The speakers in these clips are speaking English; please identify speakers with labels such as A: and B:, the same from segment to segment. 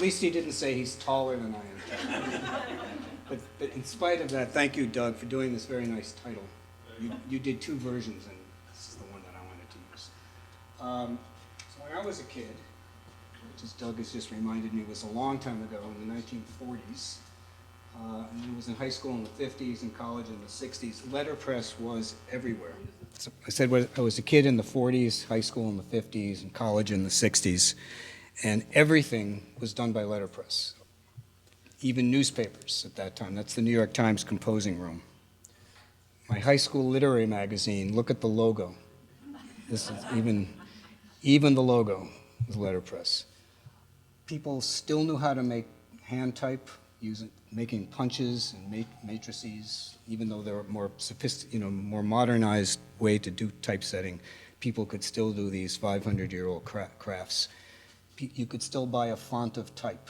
A: least he didn't say he's taller than I am. But in spite of that, thank you, Doug, for doing this very nice title. You did two versions, and this is the one that I wanted to use. So when I was a kid, which as Doug has just reminded me was a long time ago, in the 1940s, and I was in high school in the 50s and college in the 60s, letterpress was everywhere. So I said I was a kid in the 40s, high school in the 50s, and college in the 60s, and everything was done by letterpress. Even newspapers at that time. That's the New York Times composing room. My high school literary magazine, look at the logo. This is even the logo was letterpress. People still knew how to make hand type, making punches and matrices, even though there were more more modernized way to do typesetting. People could still do these 500-year-old crafts. You could still buy a font of type.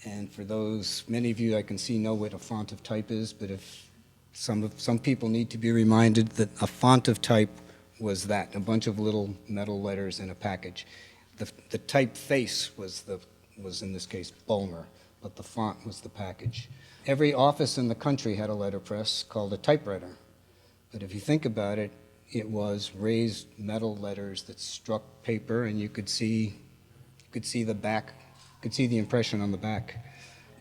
A: And for those, many of you I can see know what a font of type is, but if some people need to be reminded that a font of type was that, a bunch of little metal letters in a package. The typeface was in this case Bulmer, but the font was the package. Every office in the country had a letterpress called a typewriter. But if you think about it, it was raised metal letters that struck paper, and you could see the back, you could see the impression on the back.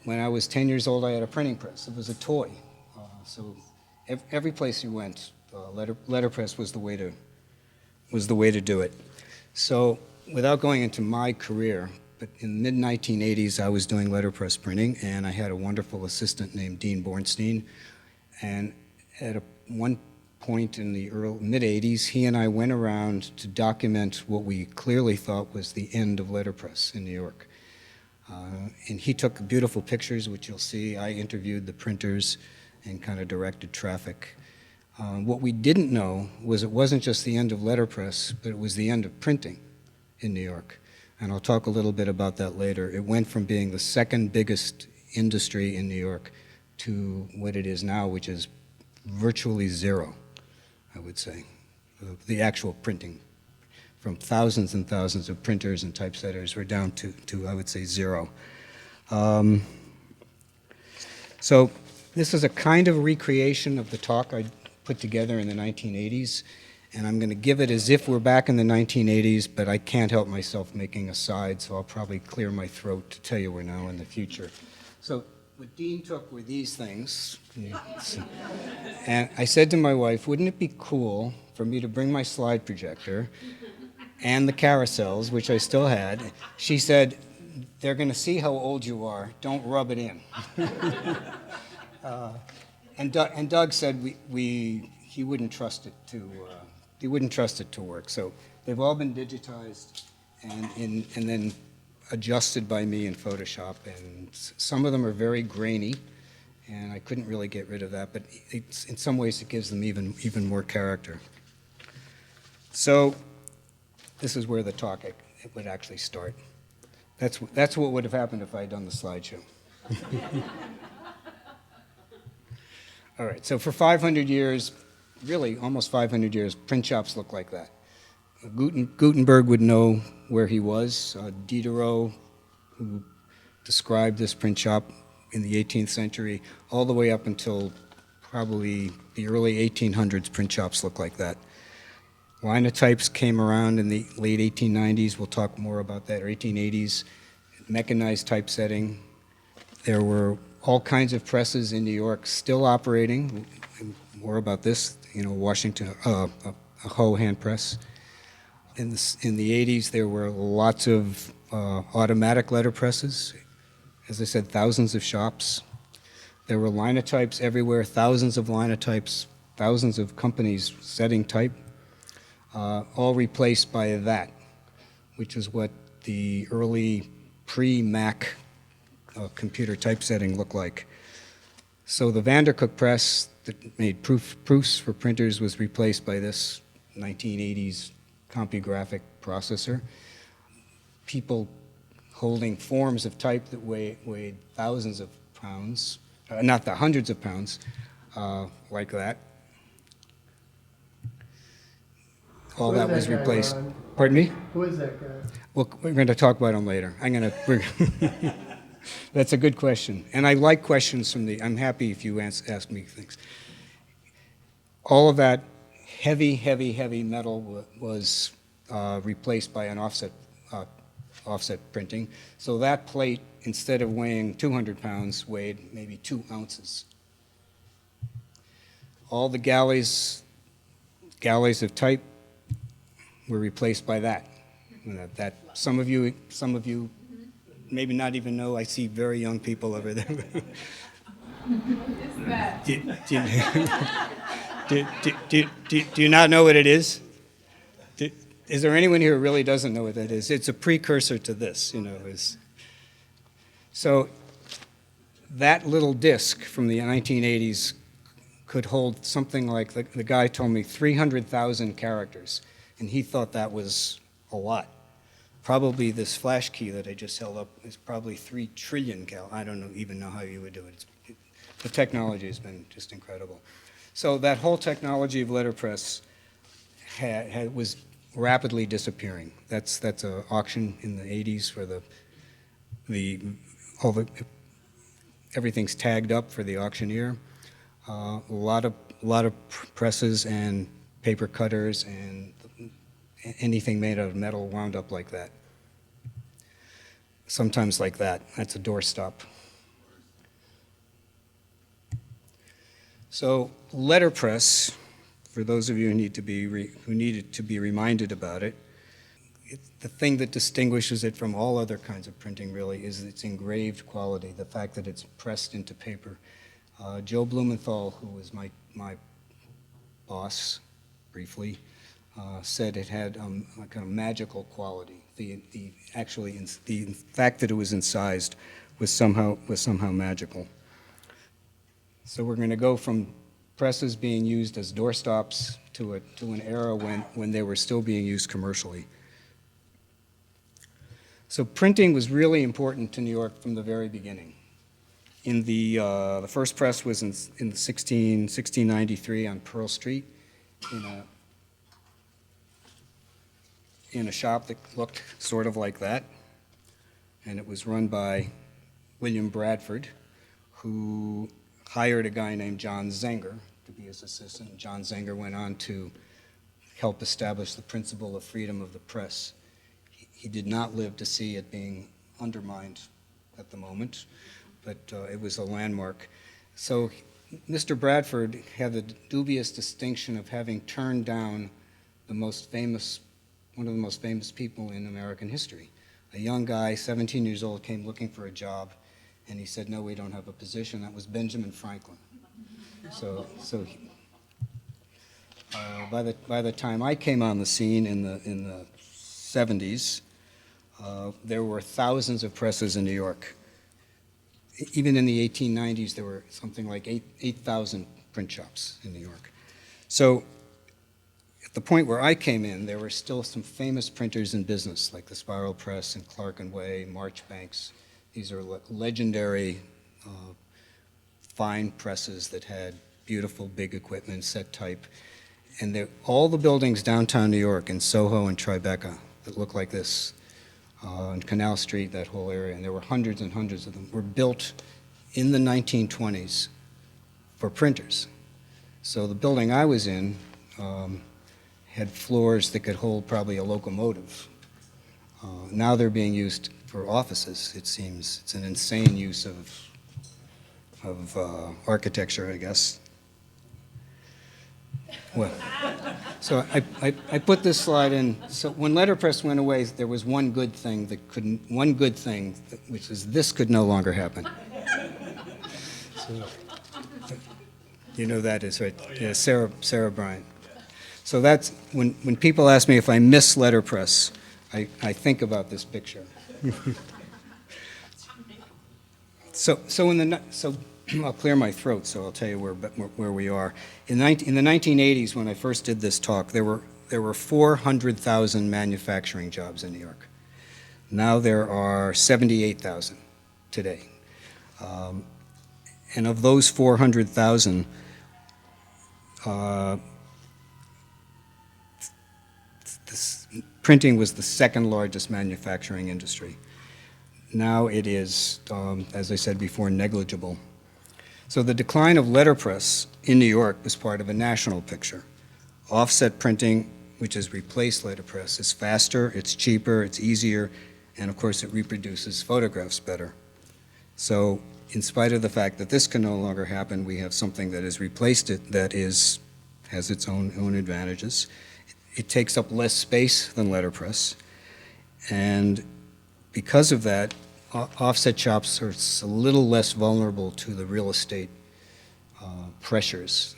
A: When I was 10 years old, I had a printing press. It was a toy. So every place you went, letterpress was the way to do it. So without going into my career, but in the mid-1980s, I was doing letterpress printing, and I had a wonderful assistant named Dean Bornstein. And at one point in the mid-80s, he and I went around to document what we clearly thought was the end of letterpress in New York. And he took beautiful pictures, which you'll see. I interviewed the printers and kind of directed traffic. What we didn't know was it wasn't just the end of letterpress, but it was the end of printing in New York. And I'll talk a little bit about that later. It went from being the second biggest industry in New York to what it is now, which is virtually zero, I would say, the actual printing. From thousands and thousands of printers and typesetters, we're down to I would say, zero. So this is a kind of recreation of the talk I put together in the 1980s. And I'm going to give it as if we're back in the 1980s, but I can't help myself making asides, so I'll probably clear my throat to tell you we're now in the future. So what Dean took were these things. And I said to my wife, wouldn't it be cool for me to bring my slide projector and the carousels, which I still had? She said, they're going to see how old you are. Don't rub it in. And Doug said he wouldn't trust it to work. So they've all been digitized and then adjusted by me in Photoshop. And some of them are very grainy, and I couldn't really get rid of that. But in some ways, it gives them even more character. So this is where the talk would actually start. That's what would have happened if I had done the slideshow. All right, so for 500 years, really almost 500 years, print shops look like that. Gutenberg would know where he was. Diderot, who described this print shop in the 18th century, all the way up until probably the early 1800s, print shops look like that. Linotypes came around in the late 1890s. We'll talk more about that, or 1880s. Mechanized typesetting. There were all kinds of presses in New York still operating. More about this, Washington, a Ho hand press. In the 80s, there were lots of automatic letterpresses. As I said, thousands of shops. There were linotypes everywhere, thousands of linotypes, thousands of companies setting type, all replaced by that, which is what the early pre-Mac computer typesetting looked like. So the Vandercook press that made proofs for printers was replaced by this 1980s CompuGraphic processor. People holding forms of type that weighed thousands of pounds, not the hundreds of pounds, like that. all that was
B: Who is that guy,
A: replaced.
B: Ron?
A: Pardon me?
B: Who is that guy?
A: Well, we're going to talk about him later. That's a good question. And I like questions from I'm happy if you ask me things. All of that heavy metal was replaced by an offset printing. So that plate, instead of weighing 200 pounds, weighed maybe 2 ounces. All the galleys of type were replaced by that. That some of you maybe not even know. I see very young people over there. Do you not know what it is? Is there anyone here who really doesn't know what that is? It's a precursor to this, So that little disc from the 1980s could hold something like, the guy told me, 300,000 characters, and he thought that was a lot. Probably this flash key that I just held up is probably 3 trillion I don't even know how you would do it. The technology has been just incredible. So that whole technology of letterpress was rapidly disappearing. That's an auction in the 80s where everything's tagged up for the auctioneer. A lot of presses and paper cutters and anything made out of metal wound up like that. Sometimes like that. That's a doorstop. So letterpress, for those of you who needed to be reminded about it, the thing that distinguishes it from all other kinds of printing really is its engraved quality, the fact that it's pressed into paper. Joe Blumenthal, who was my boss briefly, said it had a kind of magical quality. The fact that it was incised was somehow magical. So we're going to go from presses being used as doorstops to an era when they were still being used commercially. So printing was really important to New York from the very beginning. In the first press was in 1693 on Pearl Street in a shop that looked sort of like that, and it was run by William Bradford, who hired a guy named John Zenger to be his assistant. John Zenger went on to help establish the principle of freedom of the press. He did not live to see it being undermined at the moment, but it was a landmark. So Mr. Bradford had the dubious distinction of having turned down one of the most famous people in American history. A young guy, 17 years old, came looking for a job, and he said, "No, we don't have a position." That was Benjamin Franklin. By the time I came on the scene in the 70s, there were thousands of presses in New York. Even in the 1890s, there were something like 8,000 print shops in New York. So at the point where I came in, there were still some famous printers in business, like the Spiral Press and Clark and Way, Marchbanks. These are legendary, fine presses that had beautiful, big equipment, set type. And all the buildings downtown New York, in Soho and Tribeca, that look like this, on Canal Street, that whole area, and there were hundreds and hundreds of them, were built in the 1920s for printers. So the building I was in had floors that could hold probably a locomotive. Now they're being used for offices, it seems. It's an insane use of architecture, I guess. Well, so I put this slide in. So when letterpress went away, there was one good thing, which is this could no longer happen. So, you know that is right. Yeah, Sarah Bryant. So that's when people ask me if I miss letterpress, I think about this picture. So I'll clear my throat, so I'll tell you where we are. In the 1980s, when I first did this talk, there were 400,000 manufacturing jobs in New York. Now there are 78,000 today. And of those 400,000, printing was the second largest manufacturing industry. Now it is, as I said before, negligible. So the decline of letterpress in New York was part of a national picture. Offset printing, which has replaced letterpress, is faster, it's cheaper, it's easier, and of course it reproduces photographs better. So in spite of the fact that this can no longer happen, we have something that has replaced it that has its own advantages. It takes up less space than letterpress, and because of that, offset shops are a little less vulnerable to the real estate pressures.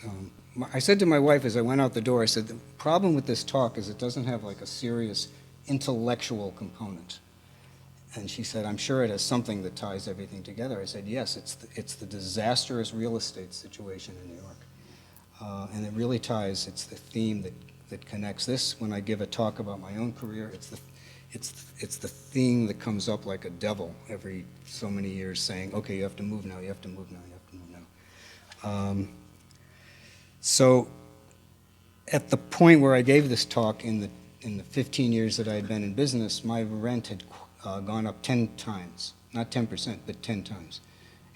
A: I said to my wife as I went out the door, I said, the problem with this talk is it doesn't have like a serious intellectual component. And she said, I'm sure it has something that ties everything together. I said, yes, it's the disastrous real estate situation in New York. And it really ties, it's the theme that connects this. When I give a talk about my own career, it's the theme that comes up like a devil every so many years saying, okay, you have to move now, you have to move now, you have to move now. So at the point where I gave this talk in the 15 years that I had been in business, my rent had gone up 10 times, not 10%, but 10 times.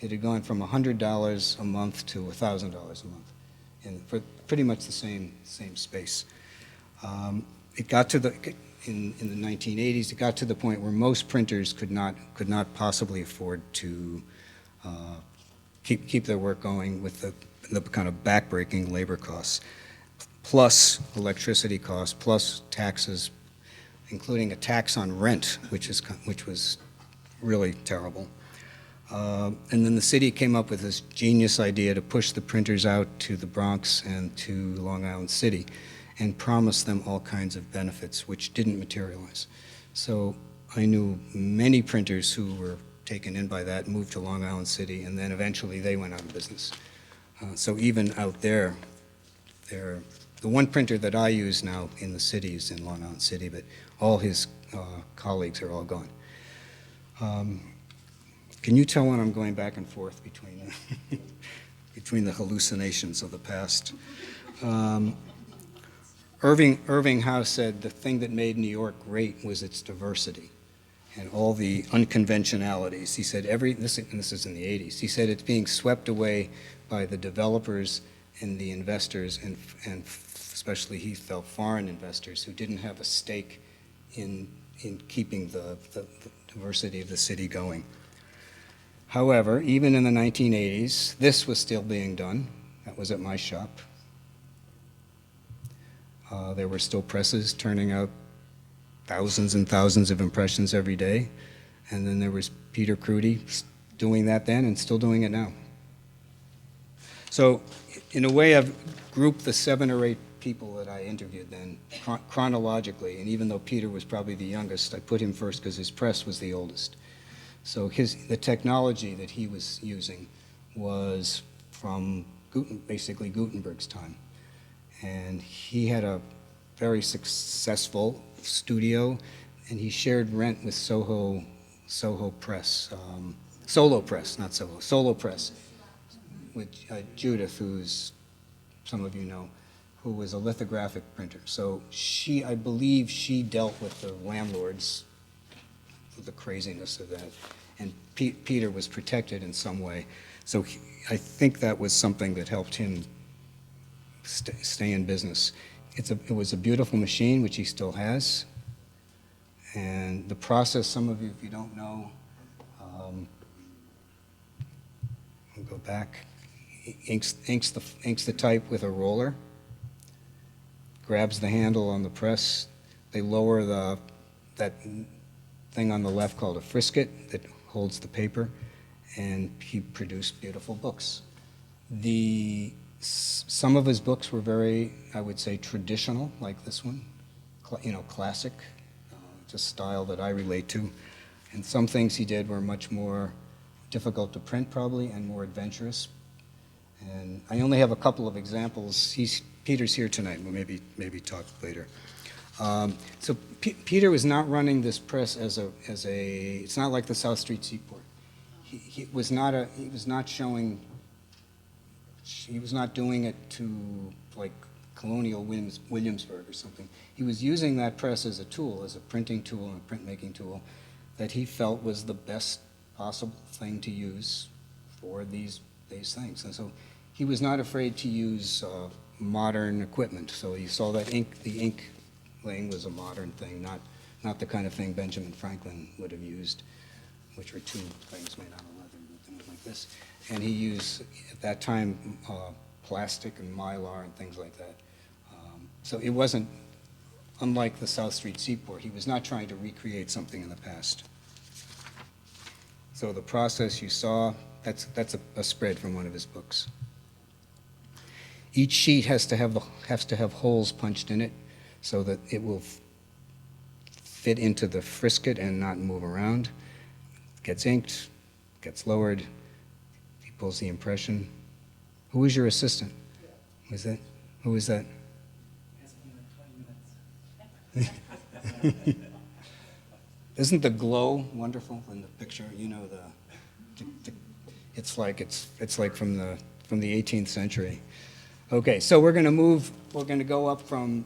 A: It had gone from $100 a month to $1,000 a month, for pretty much the same space. It got to in the 1980s, it got to the point where most printers could not possibly afford to keep their work going with the kind of backbreaking labor costs, plus electricity costs, plus taxes, including a tax on rent, which was really terrible. And then the city came up with this genius idea to push the printers out to the Bronx and to Long Island City and promised them all kinds of benefits, which didn't materialize. So I knew many printers who were taken in by that, moved to Long Island City, and then eventually they went out of business. So even out there, the one printer that I use now in the city is in Long Island City, but all his colleagues are all gone. Can you tell when I'm going back and forth between the hallucinations of the past? Irving Howe said the thing that made New York great was its diversity and all the unconventionalities. He said and this is in the 80s, he said it's being swept away by the developers and the investors, and especially he felt foreign investors who didn't have a stake in keeping the diversity of the city going. However, even in the 1980s, this was still being done. That was at my shop. There were still presses turning out thousands and thousands of impressions every day. And then there was Peter Kruty doing that then and still doing it now. So in a way, I've grouped the 7 or 8 people that I interviewed then chronologically. And even though Peter was probably the youngest, I put him first because his press was the oldest. So the technology that he was using was from basically Gutenberg's time. And he had a very successful studio, and he shared rent with Soho Press, Solo Press, not Soho, Solo Press, with Judith, who's, some of you know, who was a lithographic printer. So I believe she dealt with the landlords, with the craziness of that, and Peter was protected in some way. So I think that was something that helped him stay in business. It was a beautiful machine, which he still has. And the process, some of you, if you don't know, I'll go back, inks the type with a roller, grabs the handle on the press. They lower that thing on the left called a frisket that holds the paper, and he produced beautiful books. Some of his books were very, I would say, traditional, like this one, classic. It's a style that I relate to. And some things he did were much more difficult to print, probably, and more adventurous. And I only have a couple of examples. Peter's here tonight. We'll maybe talk later. So Peter was not running this press as a. It's not like the South Street Seaport. He was not doing it to like Colonial Williamsburg or something. He was using that press as a tool, as a printing tool and a printmaking tool that he felt was the best possible thing to use for these things. And so he was not afraid to use modern equipment. So you saw that the ink laying was a modern thing, not the kind of thing Benjamin Franklin would have used, which were two things made out of leather and things like this. And he used, at that time, plastic and mylar and things like that. So it wasn't, unlike the South Street Seaport, he was not trying to recreate something in the past. So the process you saw, that's a spread from one of his books. Each sheet has to have holes punched in it so that it will fit into the frisket and not move around. Gets inked, gets lowered, he pulls the impression. Who is your assistant? Was that? Who was that? Isn't the glow wonderful in the picture? You know, it's like from the 18th century. Okay, so we're going to go up from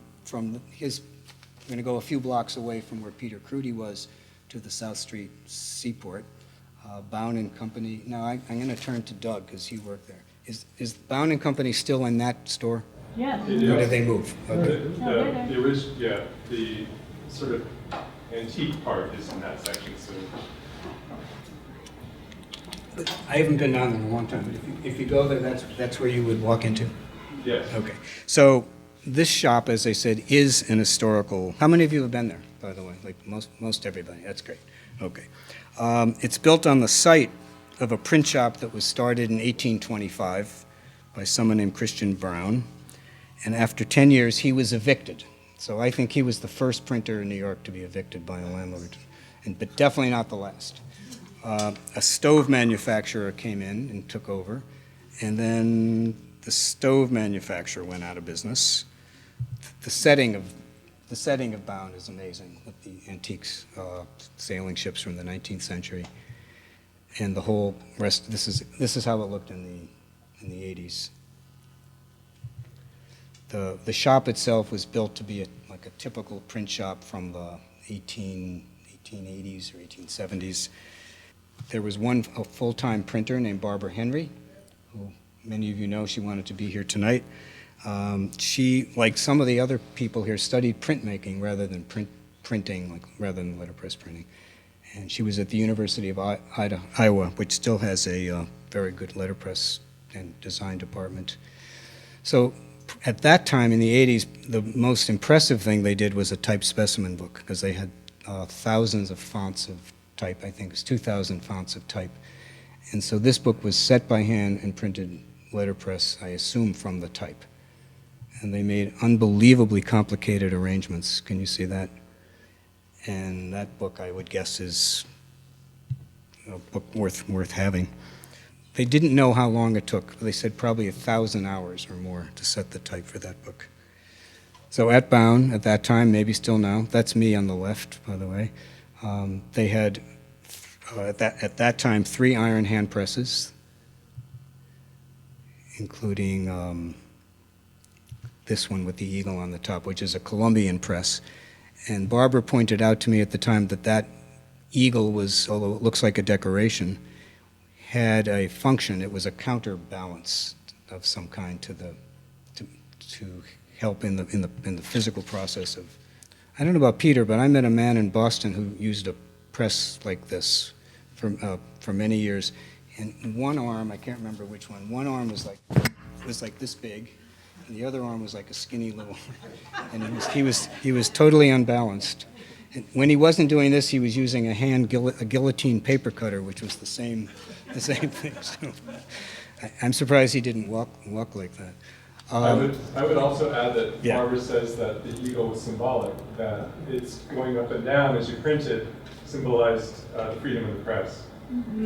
A: his, we're going to go a few blocks away from where Peter Kruty was to the South Street Seaport. Bowne & Company. Now I'm going to turn to Doug because he worked there. Is Bowne & Company still in that store?
B: Yeah.
C: It
A: Or
C: is.
A: did they move? Okay.
C: The sort of antique part is in that section. So
A: I haven't been down there in a long time, but if you go there, that's where you would walk into?
C: yes.
A: Okay. So this shop, as I said, is an historical. How many of you have been there, by the way? Like most everybody. That's great. Okay. It's built on the site of a print shop that was started in 1825 by someone named Christian Brown. And after 10 years, he was evicted. So I think he was the first printer in New York to be evicted by a landlord, but definitely not the last. A stove manufacturer came in and took over, and then the stove manufacturer went out of business. The setting of Bowne is amazing, with the antiques, sailing ships from the 19th century, and the whole rest. This is how it looked in the 80s. The shop itself was built to be like a typical print shop from the 1880s or 1870s. There was a full-time printer named Barbara Henry, who many of you know. She wanted to be here tonight. She, like some of the other people here, studied printmaking rather than printing, rather than letterpress printing. And she was at the University of Iowa, which still has a very good letterpress and design department. So at that time, in the 80s, the most impressive thing they did was a type specimen book, because they had thousands of fonts of type. I think it was 2,000 fonts of type. And so this book was set by hand and printed letterpress, I assume, from the type. And they made unbelievably complicated arrangements. Can you see that? And that book, I would guess, is a book worth having. They didn't know how long it took. They said probably 1,000 hours or more to set the type for that book. So at Bowne, at that time, maybe still now, that's me on the left, by the way, they had, at that time, 3 iron hand presses, including this one with the eagle on the top, which is a Colombian press. And Barbara pointed out to me at the time that eagle was, although it looks like a decoration, had a function. It was a counterbalance of some kind to help in the physical process of. I don't know about Peter, but I met a man in Boston who used a press like this for many years. And one arm, I can't remember which one. One arm was like this big, and the other arm was like a skinny little. And he was totally unbalanced. And when he wasn't doing this, he was using a guillotine paper cutter, which was the same thing. So I'm surprised he didn't walk like that.
C: I would also add that
A: Yeah.
C: Barbara says that the eagle was symbolic, that it's going up and down as you print it symbolized the freedom of the press.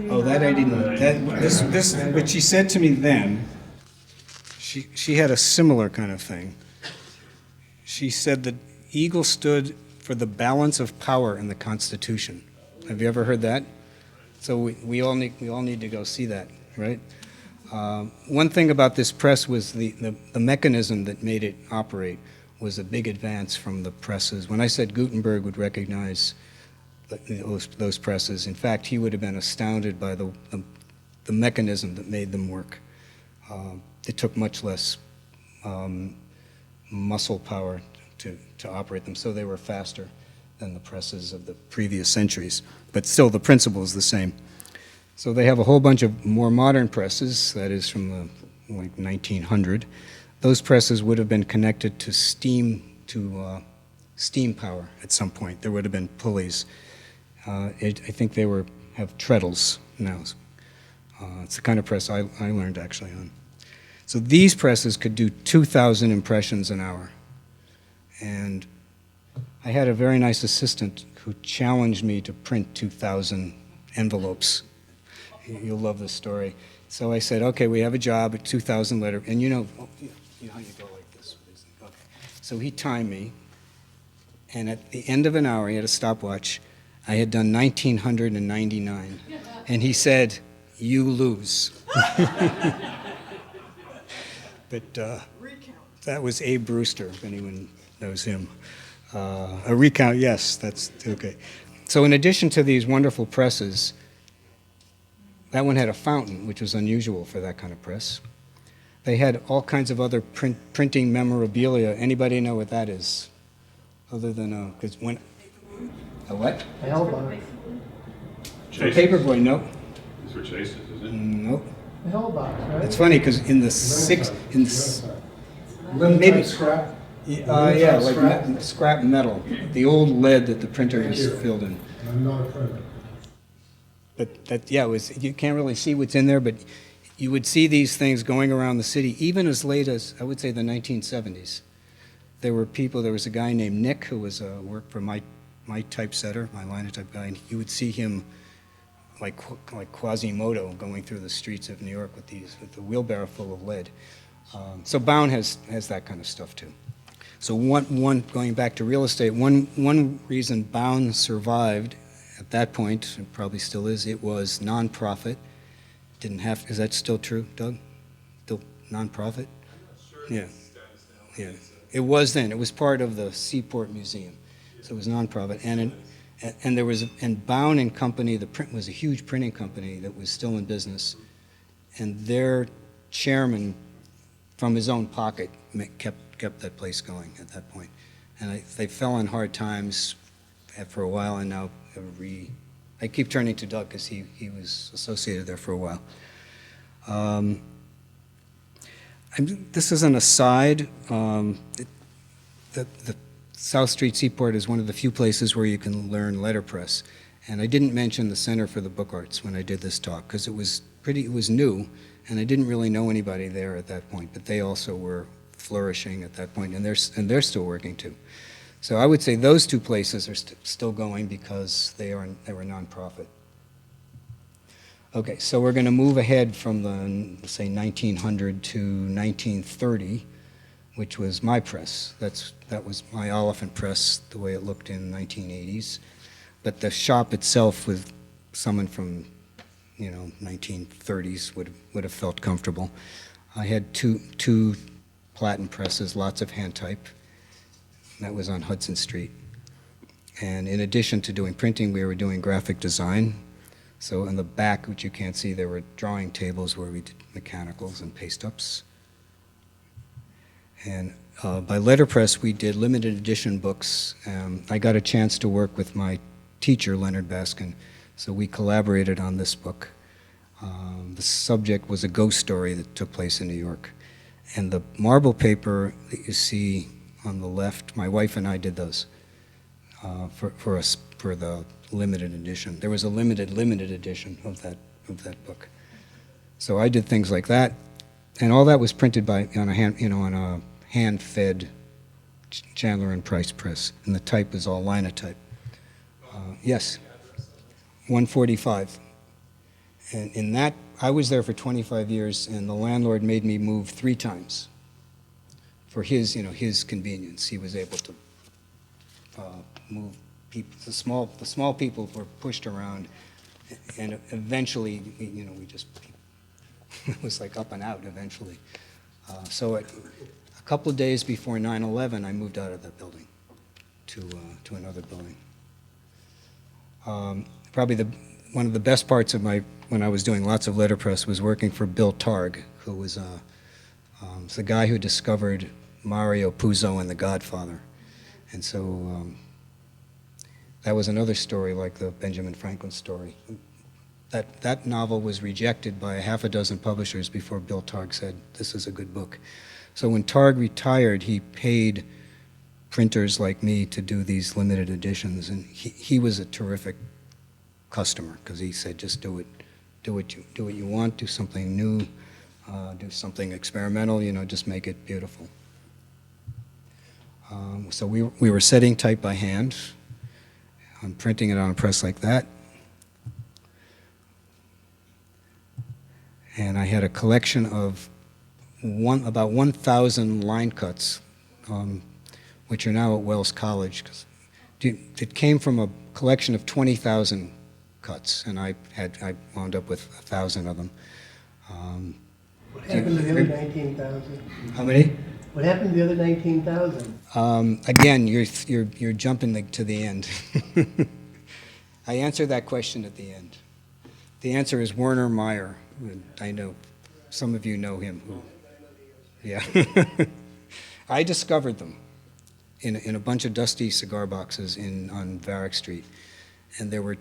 A: Oh, that I didn't know. This, what she said to me then, she had a similar kind of thing. She said that eagle stood for the balance of power in the Constitution. Have you ever heard that? So we all need to go see that, right? One thing about this press was the mechanism that made it operate was a big advance from the presses. When I said Gutenberg would recognize those presses, in fact, he would have been astounded by the mechanism that made them work. It took much less muscle power to operate them, so they were faster than the presses of the previous centuries. But still, the principle is the same. So they have a whole bunch of more modern presses, that is from the, like 1900. Those presses would have been connected to steam power at some point. There would have been pulleys. I think they have treadles now. It's the kind of press I learned actually on. So these presses could do 2,000 impressions an hour. And I had a very nice assistant who challenged me to print 2,000 envelopes. You'll love this story. So I said, okay, we have a job at 2,000 letter, and you know how you go like this. Okay. So he timed me, and at the end of an hour, he had a stopwatch, I had done 1,999. And he said, you lose. But that was Abe Brewster, if anyone knows him. A recount, yes, that's okay. So in addition to these wonderful presses, that one had a fountain, which was unusual for that kind of press. They had all kinds of other printing memorabilia. Anybody know what that is? Other than, because when... A what?
B: A hellbox.
A: A paperboy, no.
C: These were chases, is it?
A: Nope.
B: A hellbox, right?
A: It's funny, because in the maybe
D: scrap.
A: yeah, like scrap metal, the old lead that the printer is filled in.
D: I'm not a printer.
A: But that, yeah, you can't really see what's in there, but you would see these things going around the city, even as late as, I would say, the 1970s. There were people, there was a guy named Nick who was worked for my typesetter, my linotype guy, and you would see him like Quasimodo going through the streets of New York with the wheelbarrow full of lead. So Bowne has that kind of stuff too. So one going back to real estate, one reason Bowne survived at that point, and probably still is, it was nonprofit. Didn't have, is that still true, Doug? Still nonprofit? Yeah. Yeah. It was then. It was part of the Seaport Museum. So it was nonprofit. And there was, and Bowne and Company, the print was a huge printing company that was still in business. And their chairman, from his own pocket, kept that place going at that point. And they fell on hard times for a while, and now I keep turning to Doug because he was associated there for a while. This is an aside. The South Street Seaport is one of the few places where you can learn letterpress. And I didn't mention the Center for the Book Arts when I did this talk because it was new, and I didn't really know anybody there at that point, but they also were flourishing at that point, and they're still working too. So I would say those two places are still going because they were nonprofit. Okay, so we're going to move ahead from the, say, 1900 to 1930, which was my press. That was my Oliphant Press, the way it looked in the 1980s. But the shop itself, with someone from, 1930s would have felt comfortable. I had two platen presses, lots of hand type. That was on Hudson Street. And in addition to doing printing, we were doing graphic design. So in the back, which you can't see, there were drawing tables where we did mechanicals and paste-ups. And by letterpress, we did limited edition books. I got a chance to work with my teacher, Leonard Baskin, so we collaborated on this book. The subject was a ghost story that took place in New York. And the marble paper that you see on the left, my wife and I did those for the limited edition. There was a limited edition of that book. So I did things like that, and all that was printed on a hand-fed Chandler and Price press, and the type is all linotype. Yes, 145. And in that, I was there for 25 years, and the landlord made me move 3 times for his convenience. He was able to move people. The small people were pushed around, and eventually, we just It was like up and out eventually. So a couple of days before 9/11, I moved out of that building to another building. Probably one of the best parts of when I was doing lots of letterpress was working for Bill Targ, who was the guy who discovered Mario Puzo and The Godfather. And so that was another story like the Benjamin Franklin story. That novel was rejected by a half a dozen publishers before Bill Targ said, this is a good book. So when Targ retired, he paid printers like me to do these limited editions, and he was a terrific customer because he said, just do what you want, do something new, do something experimental, just make it beautiful. So we were setting type by hand. I'm printing it on a press like that. And I had a collection of about 1,000 line cuts, which are now at Wells College. It came from a collection of 20,000 cuts, and I wound up with 1,000 of them.
B: What happened to the other 19,000?
A: How many?
B: What happened to the other 19,000?
A: Again, you're jumping to the end. I answered that question at the end. The answer is Werner Meyer. I know some of you know him. Yeah. I discovered them in a bunch of dusty cigar boxes on Varick Street, and there were,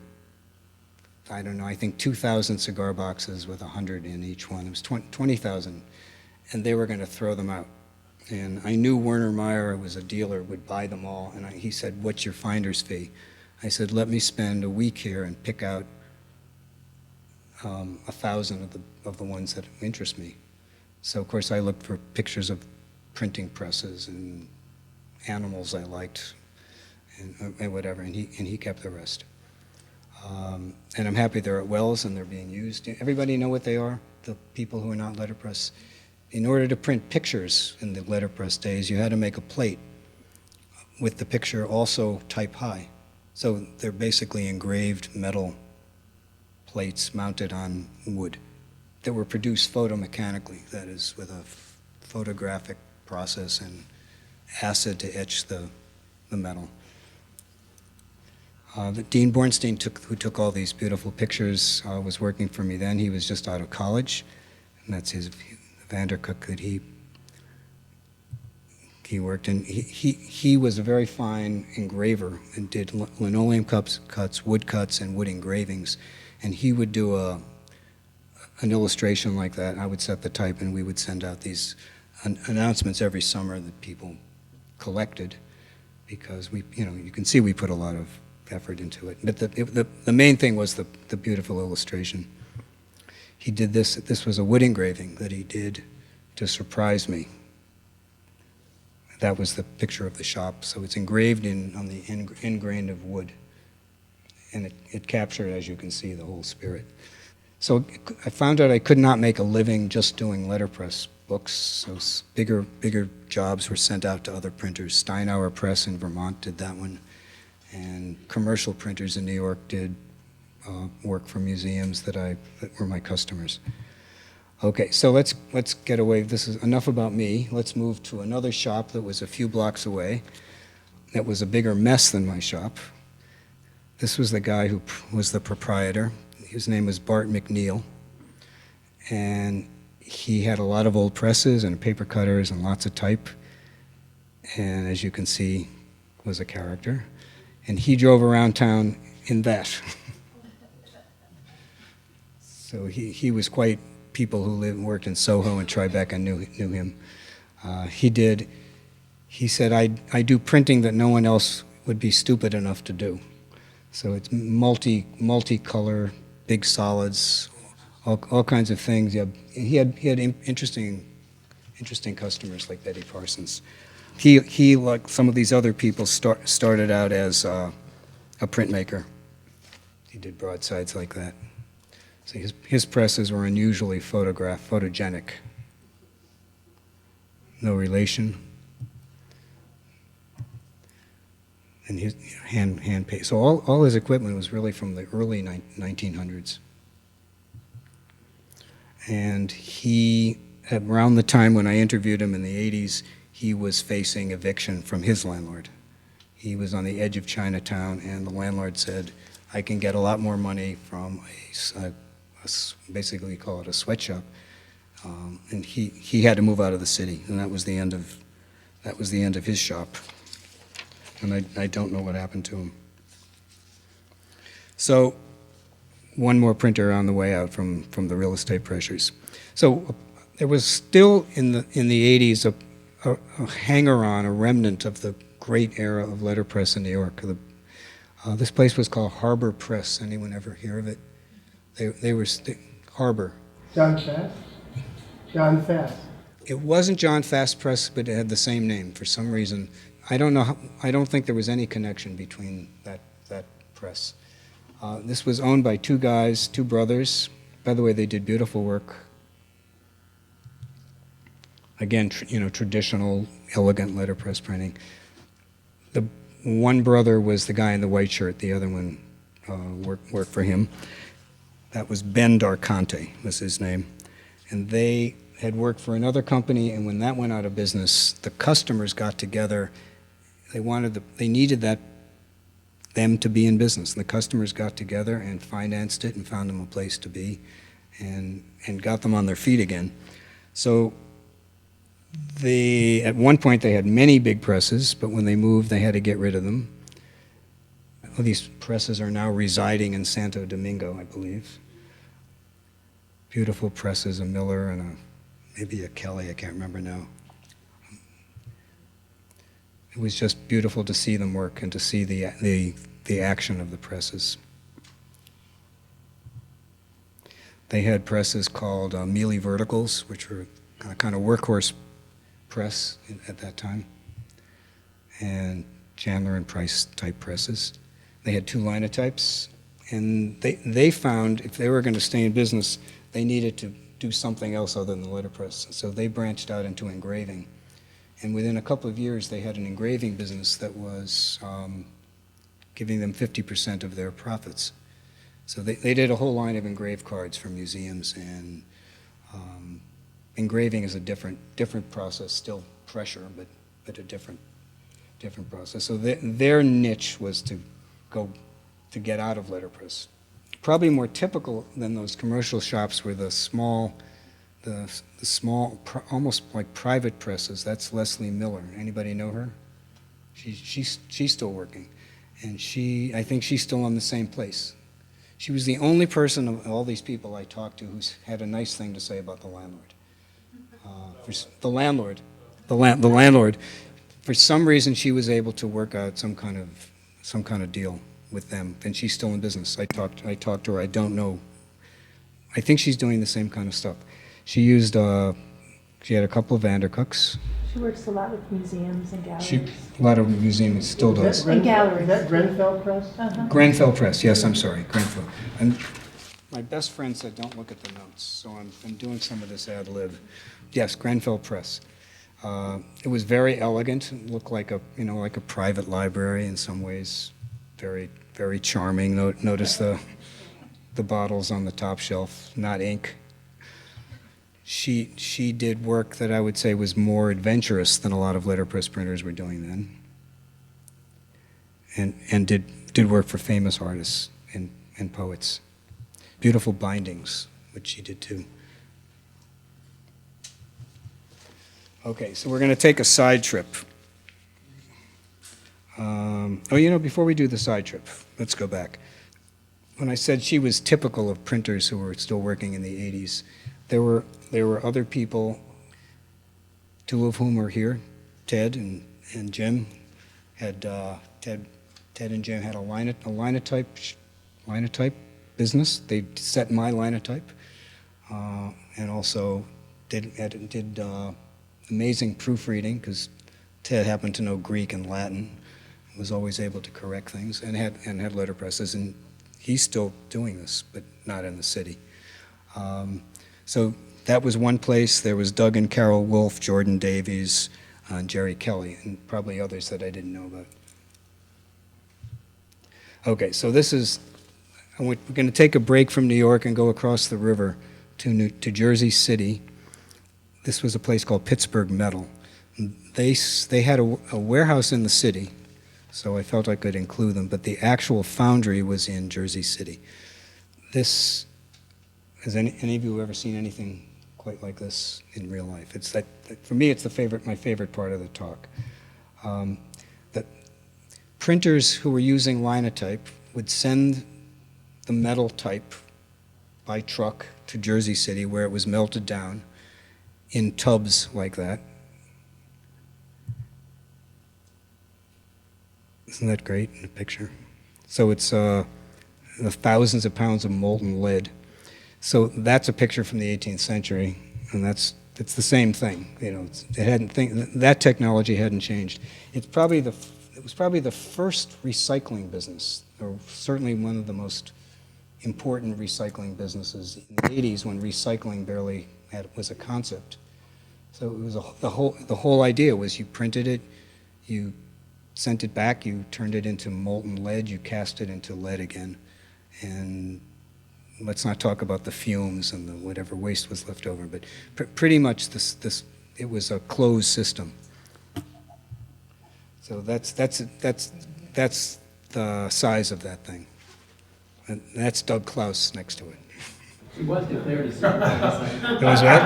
A: I don't know, I think 2,000 cigar boxes with 100 in each one. It was 20,000, and they were going to throw them out. And I knew Werner Meyer was a dealer, would buy them all, and he said, what's your finder's fee? I said, let me spend a week here and pick out 1,000 of the ones that interest me. So of course I looked for pictures of printing presses and animals I liked and whatever, and he kept the rest. And I'm happy they're at Wells and they're being used. Everybody know what they are? The people who are not letterpress. In order to print pictures in the letterpress days, you had to make a plate with the picture also type high. So they're basically engraved metal plates mounted on wood that were produced photomechanically, that is, with a photographic process and acid to etch the metal. Dean Bornstein, who took all these beautiful pictures, was working for me then. He was just out of college, and that's his Vandercook that he worked in. He was a very fine engraver and did linoleum cuts, wood cuts, and wood engravings. And he would do an illustration like that. I would set the type, and we would send out these announcements every summer that people collected, because you can see we put a lot of effort into it. But the main thing was the beautiful illustration. He did this. This was a wood engraving that he did to surprise me. That was the picture of the shop. So it's engraved on the end grain of wood. And it captured, as you can see, the whole spirit. So I found out I could not make a living just doing letterpress books. So bigger jobs were sent out to other printers. Steinauer Press in Vermont did that one. And commercial printers in New York did work for museums that were my customers. Okay, so let's get away. This is enough about me. Let's move to another shop that was a few blocks away. That was a bigger mess than my shop. This was the guy who was the proprietor. His name was Bart McNeil. And he had a lot of old presses and paper cutters and lots of type. And as you can see, was a character. And he drove around town in that. So he was quite, people who lived and worked in Soho and Tribeca knew him. He said, I do printing that no one else would be stupid enough to do. So it's multicolor, big solids, all kinds of things. Yeah, he had interesting customers like Betty Parsons. He like some of these other people, started out as a printmaker. He did broadsides like that. So his presses were unusually photogenic. No relation. And his hand paint. So all his equipment was really from the early 1900s. And he, around the time when I interviewed him in the 80s, he was facing eviction from his landlord. He was on the edge of Chinatown, and the landlord said, I can get a lot more money from basically call it a sweatshop. And he had to move out of the city, and that was the end of his shop. And I don't know what happened to him. So one more printer on the way out from the real estate pressures. So there was still in the 80s a hanger-on, a remnant of the great era of letterpress in New York. This place was called Harbor Press. Anyone ever hear of it? They were Harbor.
B: John Fast? John Fast.
A: It wasn't John Fast Press, but it had the same name for some reason. I don't know. I don't think there was any connection between that press. This was owned by two guys, two brothers. By the way, they did beautiful work. Again, traditional, elegant letterpress printing. The one brother was the guy in the white shirt. The other one worked for him. That was Ben Darconte, was his name. And they had worked for another company, and when that went out of business, the customers got together. They needed them to be in business. And the customers got together and financed it and found them a place to be and got them on their feet again. So at one point they had many big presses, but when they moved, they had to get rid of them. Well, these presses are now residing in Santo Domingo, I believe. Beautiful presses, a Miller and maybe a Kelly, I can't remember now. It was just beautiful to see them work and to see the action of the presses. They had presses called Mealy Verticals, which were a kind of workhorse press at that time, and Chandler and Price type presses. They had two linotypes, and they found if they were going to stay in business, they needed to do something else other than the letterpress. So they branched out into engraving. And within a couple of years, they had an engraving business that was giving them 50% of their profits. So they did a whole line of engraved cards for museums, and engraving is a different process, still pressure, but a different process. So their niche was to get out of letterpress. Probably more typical than those commercial shops were the small, almost like private presses. That's Leslie Miller. Anybody know her? She's still working, and I think she's still on the same place. She was the only person of all these people I talked to who's had a nice thing to say about the landlord. The landlord. For some reason, she was able to work out some kind of deal with them, and she's still in business. I talked to her. I don't know. I think she's doing the same kind of stuff. She used. She had a couple of Vandercooks.
D: She works a lot with museums and galleries.
A: A lot of museums still does.
D: And galleries.
B: Is that Grenfell Press?
D: Uh-huh.
A: Grenfell Press. Yes, I'm sorry, Grenfell. And my best friend said, "Don't look at the notes," so I'm doing some of this ad lib. Yes, Grenfell Press. It was very elegant. It looked like a private library in some ways. Very, very charming. Notice the bottles on the top shelf, not ink. She did work that I would say was more adventurous than a lot of letterpress printers were doing then, and did work for famous artists and poets. Beautiful bindings, which she did too. Okay, so we're going to take a side trip. Before we do the side trip, let's go back. When I said she was typical of printers who were still working in the 80s, there were other people, two of whom are here, Ted and Jim. Ted and Jim had a linotype business. They set my linotype, and also did amazing proofreading, because Ted happened to know Greek and Latin, was always able to correct things, and had letterpresses, and he's still doing this, but not in the city. So that was one place. There was Doug and Carol Wolfe, Jordan Davies, and Jerry Kelly, and probably others that I didn't know about. Okay, so we're going to take a break from New York and go across the river to Jersey City. This was a place called Pittsburgh Metal. They had a warehouse in the city, so I felt I could include them, but the actual foundry was in Jersey City. Has any of you ever seen anything quite like this in real life? It's for me, it's my favorite part of the talk. That printers who were using linotype would send the metal type by truck to Jersey City, where it was melted down in tubs like that. Isn't that great in the picture? So it's the thousands of pounds of molten lead. So that's a picture from the 18th century, and it's the same thing. You know, that technology hadn't changed. It was probably the first recycling business, or certainly one of the most important recycling businesses in the 80s, when recycling barely was a concept. So it was the whole idea was you printed it, you sent it back, you turned it into molten lead, you cast it into lead again, and let's not talk about the fumes and the whatever waste was left over, but pretty much it was a closed system. So that's the size of that thing. And that's Doug Klaus next to it.
E: He was declared a Superfund site.
A: That was what?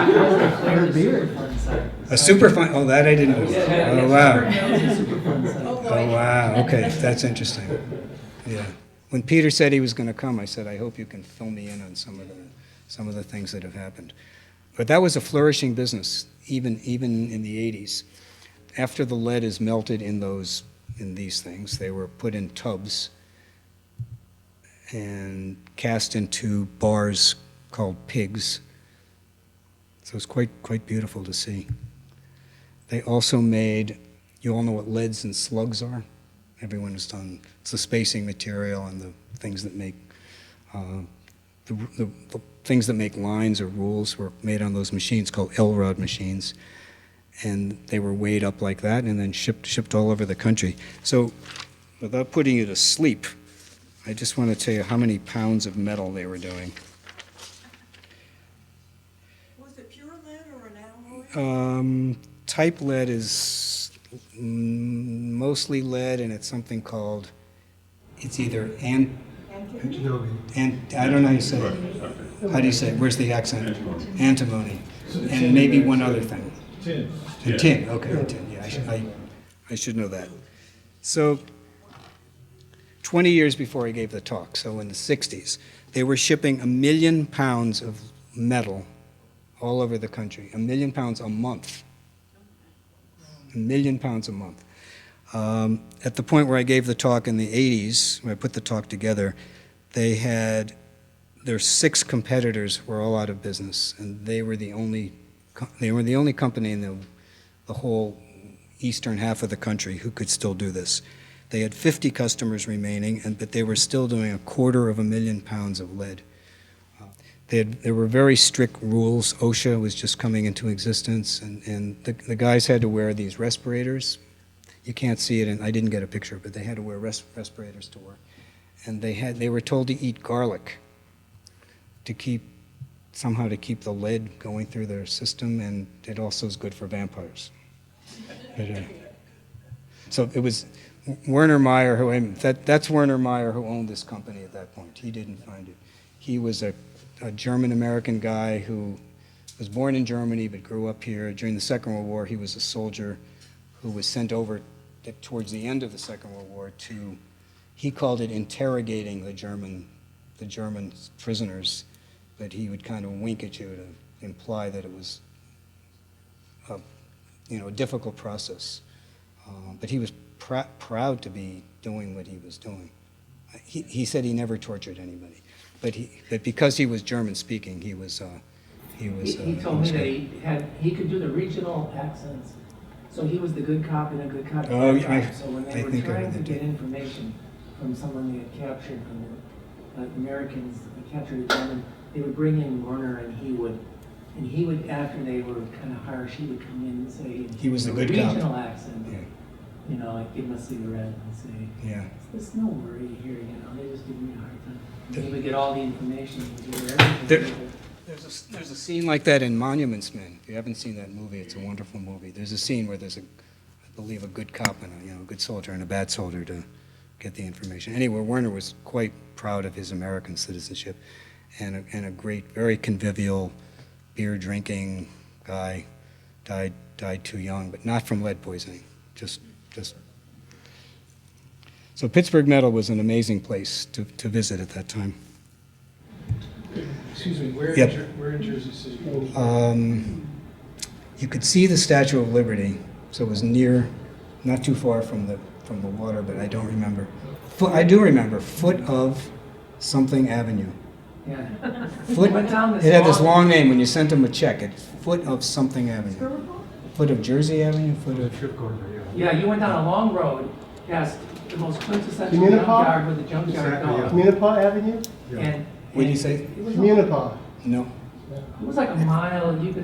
E: He was declared a Superfund site.
A: A Superfund? Oh, that I didn't know. Oh, wow.
E: It was a Superfund site.
A: Oh, wow. Okay, that's interesting. Yeah. When Peter said he was going to come, I said, I hope you can fill me in on some of the things that have happened. But that was a flourishing business, even in the 80s. After the lead is melted in these things, they were put in tubs and cast into bars called pigs. So it's quite beautiful to see. They also made, you all know what leads and slugs are? Everyone has done, it's the spacing material and the things that make, the things that make lines or rules were made on those machines called L-rod machines. And they were weighed up like that and then shipped all over the country. So without putting you to sleep, I just want to tell you how many pounds of metal they were doing.
F: Was it pure lead or an alloy?
A: Type lead is mostly lead, and it's something called, it's either
B: Antimony.
A: I don't know how you say it. How do you say it? Where's the accent? Antimony. And maybe one other thing.
C: Tin.
A: And tin, okay, tin, yeah, I should know that. So 20 years before I gave the talk, so in the 60s, they were shipping 1 million pounds of metal all over the country, 1 million pounds a month. 1 million pounds a month. At the point where I gave the talk in the 80s, when I put the talk together, their 6 competitors were all out of business, and they were the only company in the whole eastern half of the country who could still do this. They had 50 customers remaining, but they were still doing 250,000 pounds of lead. There were very strict rules. OSHA was just coming into existence, and the guys had to wear these respirators. You can't see it, and I didn't get a picture, but they had to wear respirators to work. And they were told to eat garlic somehow to keep the lead going through their system, and it also is good for vampires. So it was Werner Meyer, that's Werner Meyer who owned this company at that point. He didn't find it. He was a German-American guy who was born in Germany but grew up here. During the Second World War, he was a soldier who was sent over towards the end of the Second World War he called it interrogating the German prisoners, but he would kind of wink at you to imply that it was a difficult process. But he was proud to be doing what he was doing. He said he never tortured anybody, but because he was German speaking, he told
E: me that he could do the regional accents, so he was the good cop and a good cop.
A: Oh, yeah,
E: so when they were trying to get information from someone they had captured, from the Americans captured a German, they would bring in Werner, and he would after they were kind of harsh, he would come in and say
A: he was the good cop.
E: Regional accent.
A: Yeah.
E: Like give him a cigarette and say,
A: yeah.
E: There's no worry here, they just give me a hard time. And he would get all the information. He would get everything.
A: There's a scene like that in Monuments Men. If you haven't seen that movie, it's a wonderful movie. There's a scene where there's I believe, a good cop and a good soldier and a bad soldier to get the information. Anyway, Werner was quite proud of his American citizenship, and a great, very convivial, beer drinking guy. Died too young, but not from lead poisoning. Just. So Pittsburgh Metal was an amazing place to visit at that time.
B: Excuse me, where
A: Yep.
B: where in Jersey City?
A: You could see the Statue of Liberty, so it was near, not too far from the water, but I don't remember. I do remember, foot of something avenue.
E: Yeah.
A: Foot,
E: Went down this
A: it had this
E: long-
A: long name when you sent them a check. It's foot of something avenue. Foot of Jersey Avenue, foot of.
E: Yeah, you went down a long road past the most quintessential
B: Communipaw?
E: junkyard with the junkyard
C: Exactly, yeah.
E: dog.
B: Communipaw Avenue?
E: And
A: What did you
E: and
A: say?
E: It was,
B: Communipaw.
A: No.
E: it was like a mile. It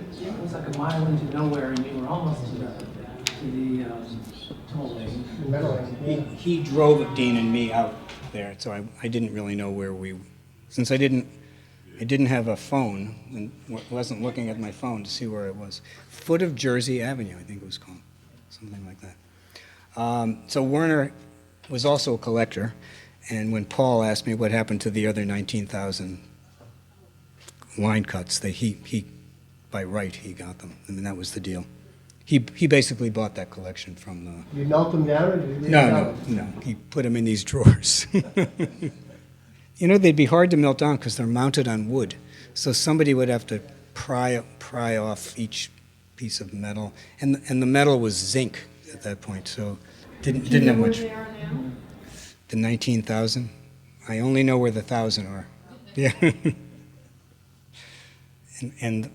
E: was like a mile into nowhere, and you were almost to the toll lane.
B: Metal.
A: He drove Dean and me out there, so I didn't really know where since I didn't have a phone and wasn't looking at my phone to see where it was. Foot of Jersey Avenue, I think it was called, something like that. So Werner was also a collector, and when Paul asked me what happened to the other 19,000 line cuts, he by right he got them. I mean, that was the deal. He basically bought that collection from the.
B: You melt them down or did you leave them
A: No.
B: out?
A: He put them in these drawers. They'd be hard to melt down because they're mounted on wood. So somebody would have to pry off each piece of metal, and the metal was zinc at that point, so didn't have much.
D: Where they are now?
A: The 19,000. I only know where the 1,000 are. Yeah. and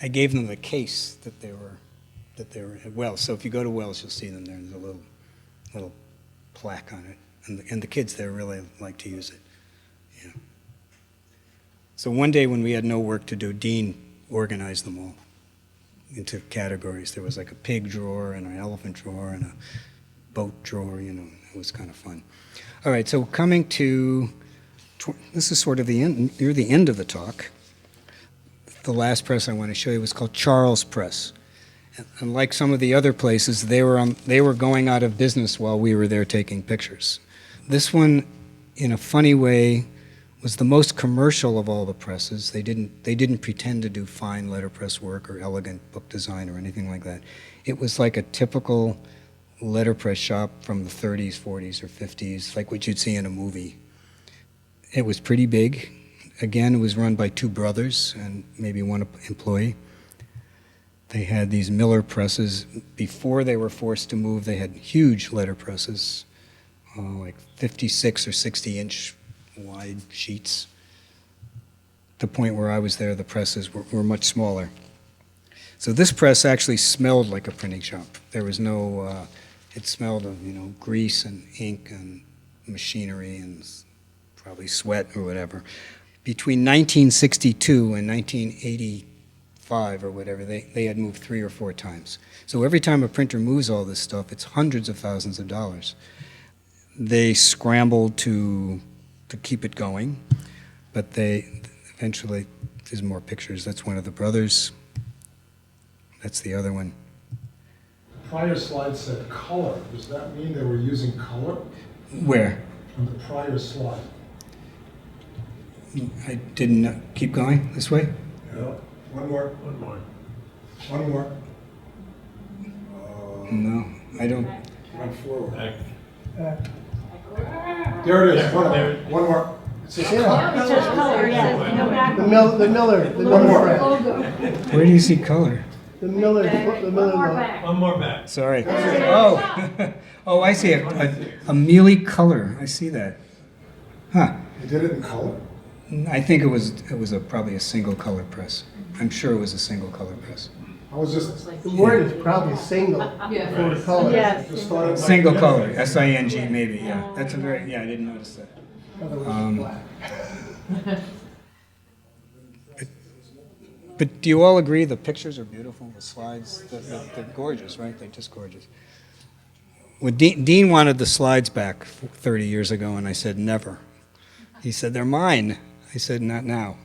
A: I gave them the case that they were at Wells. So if you go to Wells, you'll see them there. There's a little plaque on it, and the kids there really like to use it. Yeah. So one day when we had no work to do, Dean organized them all into categories. There was like a pig drawer and an elephant drawer and a boat drawer. It was kind of fun. All right, so coming to this is sort of near the end of the talk. The last press I want to show you was called Charles Press. And like some of the other places, they were going out of business while we were there taking pictures. This one, in a funny way, was the most commercial of all the presses. They didn't pretend to do fine letterpress work or elegant book design or anything like that. It was like a typical letterpress shop from the 30s, 40s, or 50s, like what you'd see in a movie. It was pretty big. Again, it was run by two brothers and maybe one employee. They had these Miller presses. Before they were forced to move, they had huge letterpresses, like 56 or 60-inch wide sheets. At the point where I was there, the presses were much smaller. So this press actually smelled like a printing shop. There was no, it smelled of, grease and ink and machinery and probably sweat or whatever. Between 1962 and 1985 or whatever, they had moved 3 or 4 times. So every time a printer moves all this stuff, it's hundreds of thousands of dollars. They scrambled to keep it going, but they eventually, there's more pictures. That's one of the brothers. That's the other one.
G: Prior slide said color. Does that mean they were using color
A: Where?
G: on the prior slide?
A: I didn't keep going this way?
G: Yeah. One more. One more. One more.
A: No, I don't.
G: Run forward. There it is. One more. It says
B: Yeah.
D: It's just color, yes. Go back.
B: The Miller.
G: One more.
D: Logo.
A: Where do you see color?
B: The Miller. The Miller.
D: One more
B: logo.
D: back.
H: One more back.
A: Sorry. Oh, oh, I see it. A mealy color. I see that. Huh.
G: You did it in color?
A: I think it was probably a single color press. I'm sure it was a single color press.
G: I was just
B: The word is probably single for the color.
D: Yes.
G: just started like
A: Single
G: this.
A: color, S-I-N-G maybe, yeah. That's a very, yeah, I didn't notice that.
B: Otherwise it's black.
A: But do you all agree the pictures are beautiful, the slides, they're gorgeous, right? They're just gorgeous. Well, Dean wanted the slides back 30 years ago, and I said, never. He said, they're mine. I said, not now.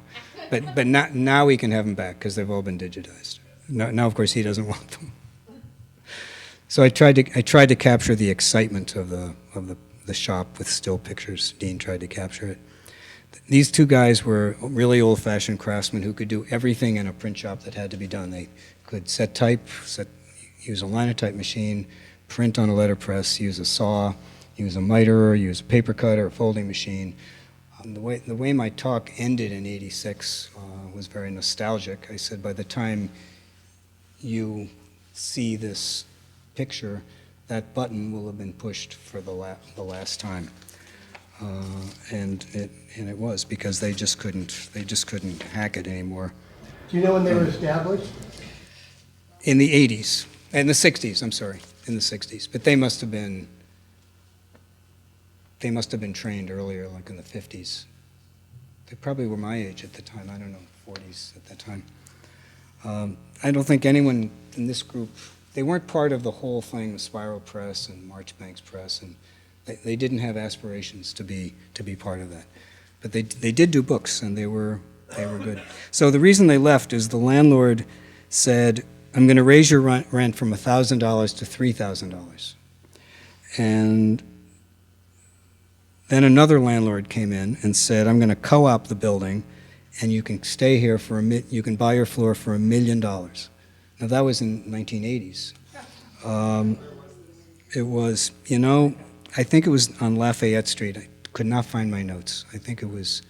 A: But now we can have them back because they've all been digitized. Now, of course, he doesn't want them. So I tried to capture the excitement of the shop with still pictures. Dean tried to capture it. These two guys were really old-fashioned craftsmen who could do everything in a print shop that had to be done. They could set type, use a linotype machine, print on a letterpress, use a saw, use a miterer, use a paper cutter, a folding machine. The way my talk ended in '86 was very nostalgic. I said, by the time you see this picture, that button will have been pushed for the last time. And it was, because they just couldn't hack it anymore.
B: Do you know when they were established?
A: In the '80s, in the '60s, I'm sorry, in the '60s. But they must have been trained earlier, like in the '50s. They probably were my age at the time. I don't know, '40s at that time. I don't think anyone in this group, they weren't part of the whole thing, the Spiral Press and Marchbanks Press, and they didn't have aspirations to be part of that. But they did do books, and they were good. So the reason they left is the landlord said, I'm going to raise your rent from $1,000 to $3,000. And then another landlord came in and said, I'm going to co-op the building, and you can stay here you can buy your floor for $1 million. Now that was in 1980s. It was, I think it was on Lafayette Street. I could not find my notes. I think it was,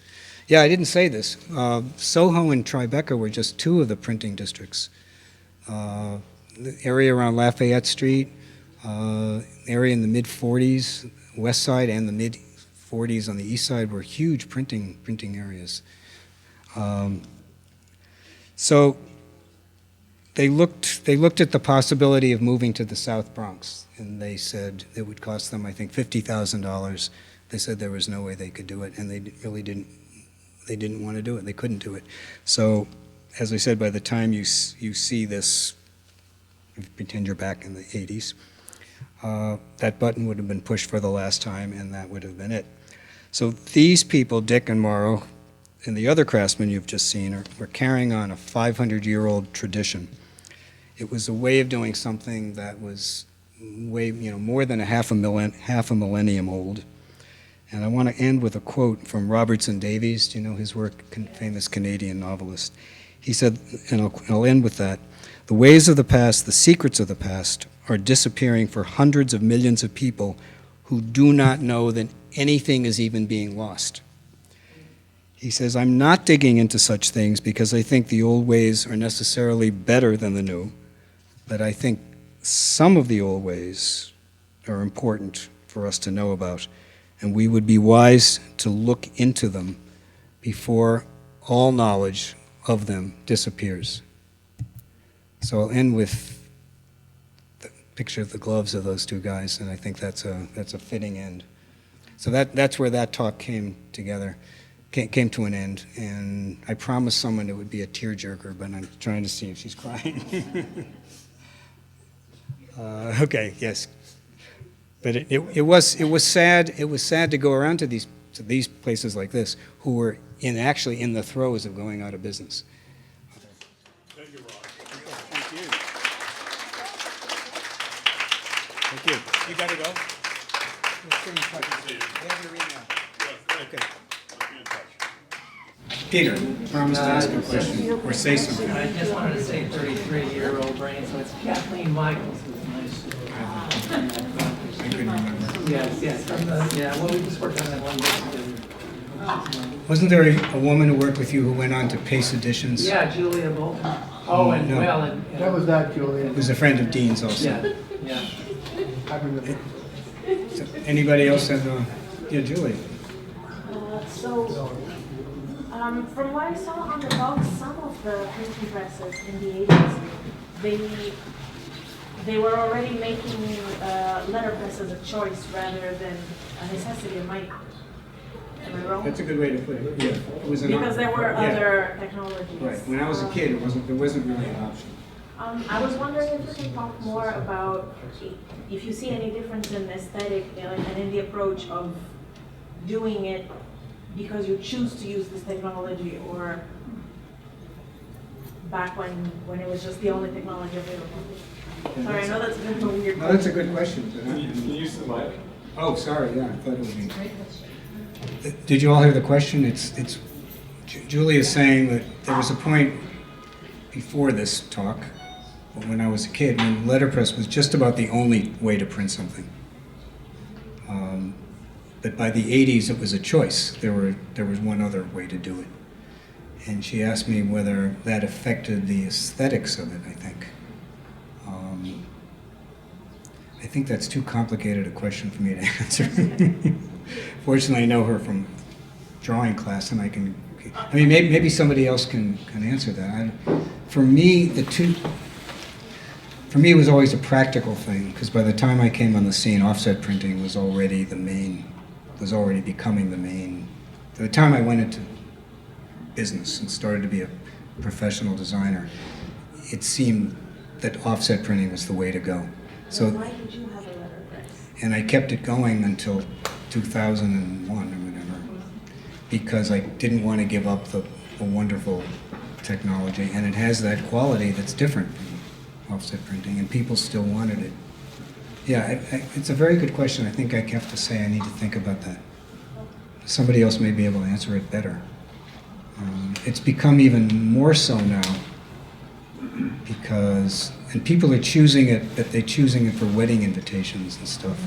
A: I didn't say this. Soho and Tribeca were just two of the printing districts. The area around Lafayette Street, area in the mid-40s, west side and the mid-40s on the east side were huge printing areas. So they looked at the possibility of moving to the South Bronx, and they said it would cost them, I think, $50,000. They said there was no way they could do it, and they really didn't want to do it. They couldn't do it. So, as I said, by the time you see this, pretend you're back in the 80s, that button would have been pushed for the last time, and that would have been it. So these people, Dick and Morrow, and the other craftsmen you've just seen, were carrying on a 500-year-old tradition. It was a way of doing something that was more than half a millennium old. And I want to end with a quote from Robertson Davies. Do you know his work? Famous Canadian novelist. He said, and I'll end with that, the ways of the past, the secrets of the past, are disappearing for hundreds of millions of people who do not know that anything is even being lost. He says, I'm not digging into such things because I think the old ways are necessarily better than the new, but I think some of the old ways are important for us to know about, and we would be wise to look into them before all knowledge of them disappears. So I'll end with the picture of the gloves of those two guys, and I think that's a fitting end. So that's where that talk came together. Came to an end, and I promised someone it would be a tearjerker, but I'm trying to see if she's crying. Okay, yes, but it was sad. It was sad to go around to these places like this, who were actually in the throes of going out of business.
C: Thank you, Rob.
A: Thank you. Thank you. You gotta go. Let's stay in touch. I have your email. Okay. Peter, promise to ask a question or say something.
E: I just wanted to say 33-year-old brain, so it's Kathleen Michaels who's nice.
A: I couldn't remember.
E: Yes, well, we just worked on that one day together.
A: Wasn't there a woman who worked with you who went on to Pace Editions?
E: Yeah, Julia Bolton. Oh, and
A: No.
E: well, and
B: That was not Julia.
A: Who's a friend of Dean's also.
E: yeah.
B: I remember.
A: So anybody else have, Julie?
D: From what I saw on the box, some of the printing presses in the 80s, they were already making letterpress as a choice rather than a necessity. Am I wrong?
A: That's a good way to put it. Yeah. It was
D: Because there were
A: yeah.
D: other technologies.
A: Right. When I was a kid, there wasn't really an option.
D: I was wondering if you can talk more about if you see any difference in aesthetic and in the approach of doing it because you choose to use this technology, or back when it was just the only technology available. Sorry, I know that's a bit of a weird
A: No, that's a good question. but
C: Can you use the mic?
A: Oh, sorry, yeah, I thought it would be. Did you all hear the question? Julie is saying that there was a point before this talk, when I was a kid, when letterpress was just about the only way to print something. But by the 80s, it was a choice. There was one other way to do it. And she asked me whether that affected the aesthetics of it, I think. I think that's too complicated a question for me to answer. Fortunately, I know her from drawing class, and I mean, maybe somebody else can answer that. For me, it was always a practical thing, because by the time I came on the scene, offset printing was already becoming the main. By the time I went into business and started to be a professional designer, it seemed that offset printing was the way to go. So,
D: why did you have a letterpress?
A: and I kept it going until 2001 or whatever, because I didn't want to give up the wonderful technology, and it has that quality that's different from offset printing, and people still wanted it. Yeah, it's a very good question. I think I have to say I need to think about that. Somebody else may be able to answer it better. It's become even more so now because, and people are choosing it, but they're choosing it for wedding invitations and stuff,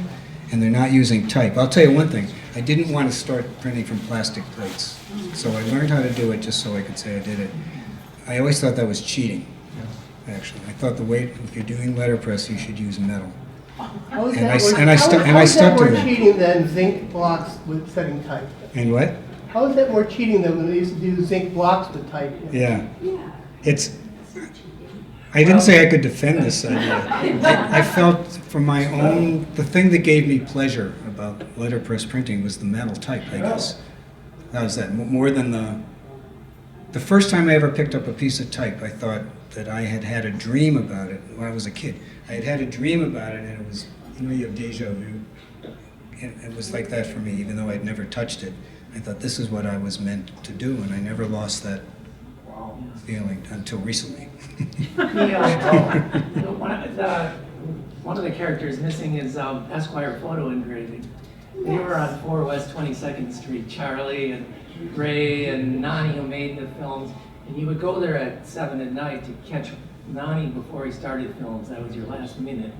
A: and they're not using type. I'll tell you one thing, I didn't want to start printing from plastic plates, so I learned how to do it just so I could say I did it. I always thought that was cheating, actually. I thought if you're doing letterpress, you should use metal.
B: How is
A: And
B: that
A: I stuck to
B: more
A: that.
B: cheating than zinc blocks with setting type?
A: And what?
B: How is that more cheating than when they used to do zinc blocks with type?
A: Yeah. I didn't say I could defend this idea. I felt from my own, the thing that gave me pleasure about letterpress printing was the metal type, I guess. That was that, more than the first time I ever picked up a piece of type, I thought that I had had a dream about it when I was a kid. I had had a dream about it, and it was, you have deja vu. And it was like that for me, even though I'd never touched it. I thought this is what I was meant to do, and I never lost that feeling until recently.
E: One of the characters missing is Esquire photo engraving. They were on 4 West 22nd Street, Charlie and Ray and Nani, who made the films, and you would go there at 7 at night to catch Nani before he started films. That was your last minute.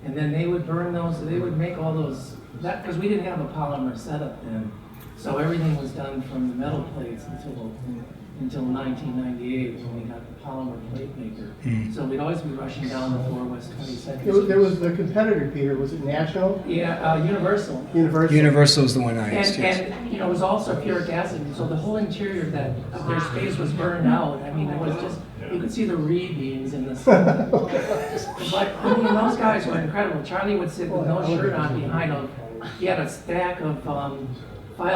E: And then they would burn those, they would make all those, because we didn't have a polymer setup then. So everything was done from the metal plates until 1998 when we got the polymer plate maker. So we'd always be rushing down the 4 West 22nd.
B: There was the competitor, Peter. Was it National?
E: Yeah, Universal.
A: Universal is the one I asked, yes.
E: And it was also puric acid, so the whole interior of their space was burned out. I mean, it was just, you could see the reed beams in the sun. But, I mean, those guys were incredible. Charlie would sit with no shirt on behind he had a stack of file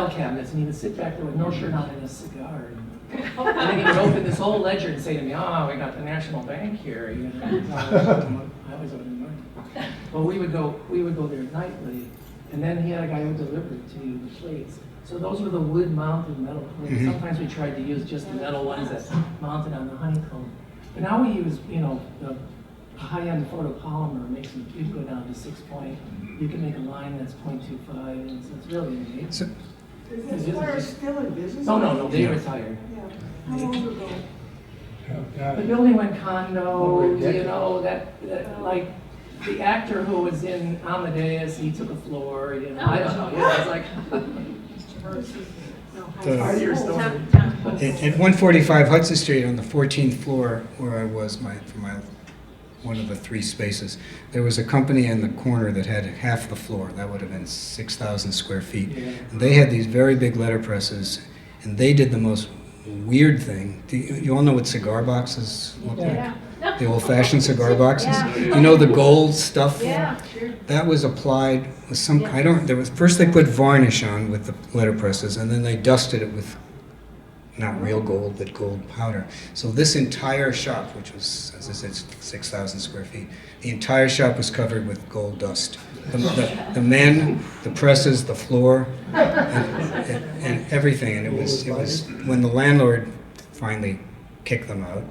E: cabinets, and he would sit back there with no shirt on and a cigar. And then he would open this whole ledger and say to me, we got the National Bank here. You know, I always opened mine. But we would go there nightly, and then he had a guy who delivered to you the plates. So those were the wood-mounted metal plates. Sometimes we tried to use just the metal ones that mounted on the honeycomb. But now we use, the high-end photopolymer makes them, you can go down to 6 point. You can make a line that's 0.25, and so it's really amazing.
F: Is this where it's still in business?
E: No, they retired.
F: Yeah. How long ago?
E: The building went condo, that like, the actor who was in Amadeus, he took a floor, I don't know, it was like. Part of your story.
A: At 145 Hudson Street on the 14th floor where I was for my one of the 3 spaces, there was a company in the corner that had half the floor. That would have been 6,000 square feet.
E: Yeah.
A: And they had these very big letterpresses, and they did the most weird thing. You all know what cigar boxes look like? The old-fashioned cigar boxes?
D: Yeah.
A: You know the gold stuff?
D: Yeah, sure.
A: That was applied with some, first they put varnish on with the letterpresses, and then they dusted it with not real gold, but gold powder. So this entire shop, which was, as I said, 6,000 square feet, the entire shop was covered with gold dust. The men, the presses, the floor, and everything. And it was when the landlord finally kicked them out,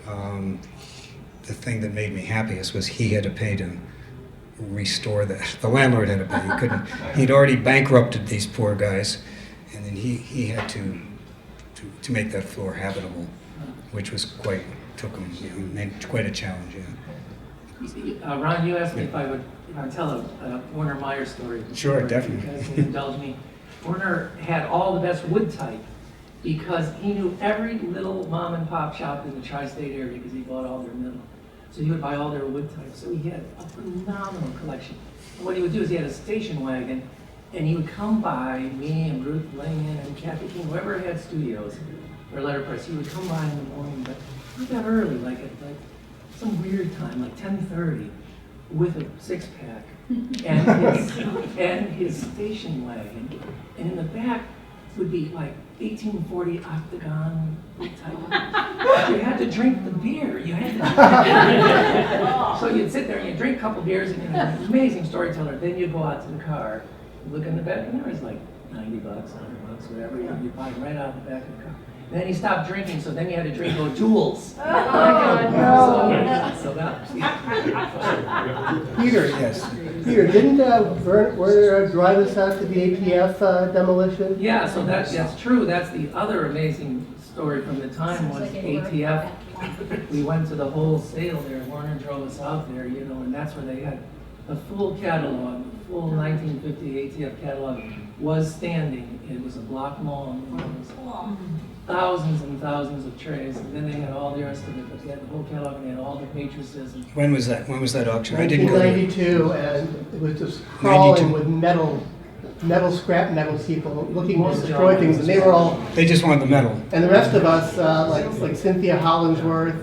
A: the thing that made me happiest was he had to pay to restore the landlord had to pay. He couldn't. He'd already bankrupted these poor guys, and then he had to make that floor habitable, which was took him quite a challenge. Yeah.
E: Ron, you asked me if I would tell a Warner Meyer story.
A: Sure, definitely.
E: Because you indulge me. Warner had all the best wood type because he knew every little mom and pop shop in the tri-state area because he bought all their metal. So he would buy all their wood type. So he had a phenomenal collection. And what he would do is he had a station wagon, and he would come by me and Ruth Langan and Kathy King, whoever had studios or letterpress. He would come by in the morning, but not that early, like at some weird time, like 10:30, with a six-pack and his station wagon, and in the back would be like 1840 octagon type. You had to drink the beer. You had to. So you'd sit there and you'd drink a couple beers, and you're an amazing storyteller. Then you'd go out to the car, look in the back, and there was like $90, $100, whatever. You'd buy right out of the back of the car. And then he stopped drinking, so then you had to drink O'Doul's.
D: Oh, no.
E: So that.
B: Peter,
A: Yes.
B: Peter, didn't Werner drive us out to the ATF demolition?
E: Yeah, so that's true. That's the other amazing story from the time was ATF. We went to the wholesale there. Warner drove us out there, and that's where they had the full catalog, the full 1950 ATF catalog was standing. It was a block long. It was thousands and thousands of trays, and then they had all the rest of it. But they had the whole catalog, and they had all the matrices. And
A: When was that? When was that auction? I didn't go to it.
B: 1992, and it was just crawling
A: 92.
B: with scrap metal people looking to destroy things, and they were all,
A: They just wanted the metal.
B: and the rest of us, like Cynthia Hollingsworth,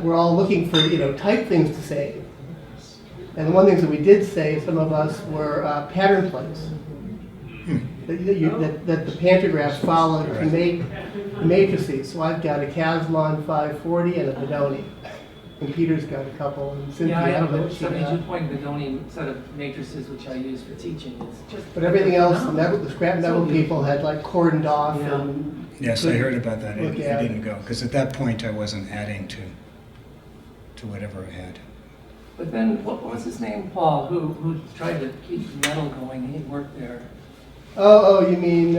B: were all looking for, type things to save. And the one thing that we did save, some of us, were pattern plates. That the pantographs followed to make the matrices. So I've got a Caslon 540 and a Bedoni. And Peter's got a couple, and Cynthia,
E: yeah, I
B: I don't
E: have
B: know
E: a
B: what she got.
E: 72-point Bedoni set of matrices, which I use for teaching. It's just
B: But everything else, the scrap metal people had like cordoned off
E: Yeah.
B: and.
A: Yes, I heard about that. I
B: Look at
A: didn't go because at that point I wasn't adding to whatever I had.
E: But then, what was his name, Paul, who tried to keep metal going? He worked there.
B: Oh, you mean,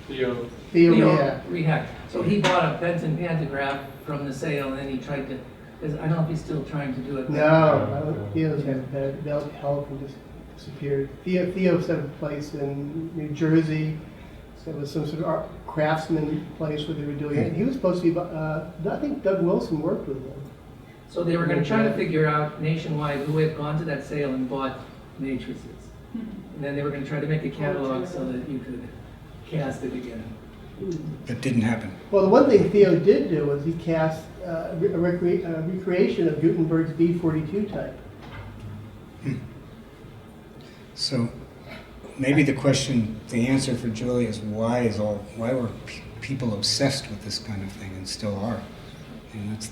C: Theo,
B: yeah.
E: Rehack. So he bought a Benton pantograph from the sale, and then he tried to, because I don't know if he's still trying to do it.
B: No, Theo's had belt health and just disappeared. Theo set a place in New Jersey. So it was some sort of craftsman place where they were doing it. He was supposed to be, I think Doug Wilson worked with him.
E: So they were going to try to figure out nationwide who had gone to that sale and bought matrices. And then they were going to try to make a catalog so that you could cast it again.
A: That didn't happen.
B: Well, the one thing Theo did do was he cast a recreation of Gutenberg's B42 type.
A: So maybe the answer for Julie is why were people obsessed with this kind of thing and still are? And that's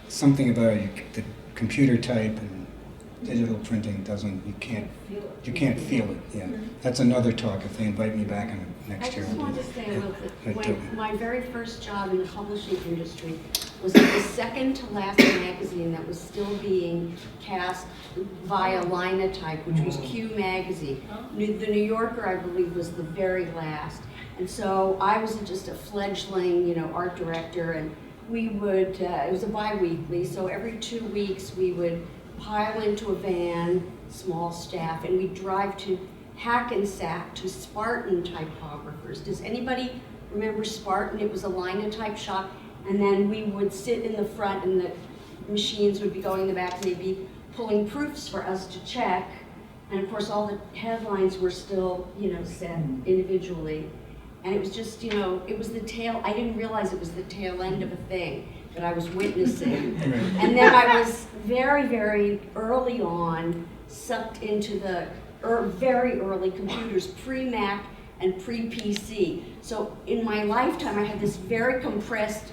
A: something about it, the computer type and digital printing you can't feel it. Yeah, that's another talk if they invite me back in next
H: I
A: year.
H: just wanted to say a little bit.
A: But,
H: My very first job in the publishing industry was at the second to last magazine that was still being cast via linotype, which was Q magazine. The New Yorker, I believe, was the very last. And so I was just a fledgling, art director, and we would, it was a bi-weekly, so every 2 weeks we would pile into a van, small staff, and we'd drive to Hackensack to Spartan typographers. Does anybody remember Spartan? It was a linotype shop, and then we would sit in the front and the machines would be going in the back and they'd be pulling proofs for us to check. And of course all the headlines were still, set individually. And it was just, it was I didn't realize it was the tail end of a thing that I was witnessing. And then I was very, very early on sucked into the very early computers, pre-Mac and pre-PC. So in my lifetime, I had this very compressed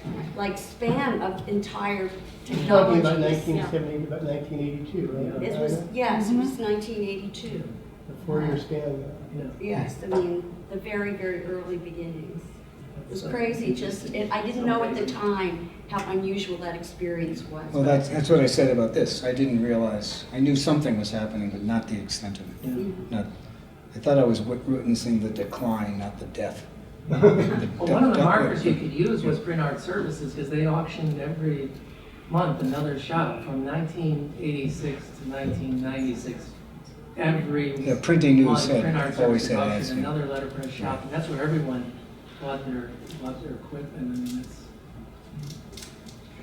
H: span of entire
B: You're talking about
H: technologies.
B: 1970, about 1982, right?
H: It was, yes, it was 1982.
B: A 4-year span.
H: Yes, I mean, the very, very early beginnings. It was crazy, I didn't know at the time how unusual that experience was.
A: Well, that's what I said about this. I didn't realize, I knew something was happening, but not the extent of it. Not, I thought I was witnessing the decline, not the death.
E: Well, one of the markers you could use was Print Art Services, because they auctioned every month another shop from 1986 to 1996. Every
A: The printing news
E: month, Print Art
A: always
E: Services
A: said ads.
E: auctioned
A: Yeah.
E: another letterpress shop, and that's where everyone bought their equipment. I mean, that's.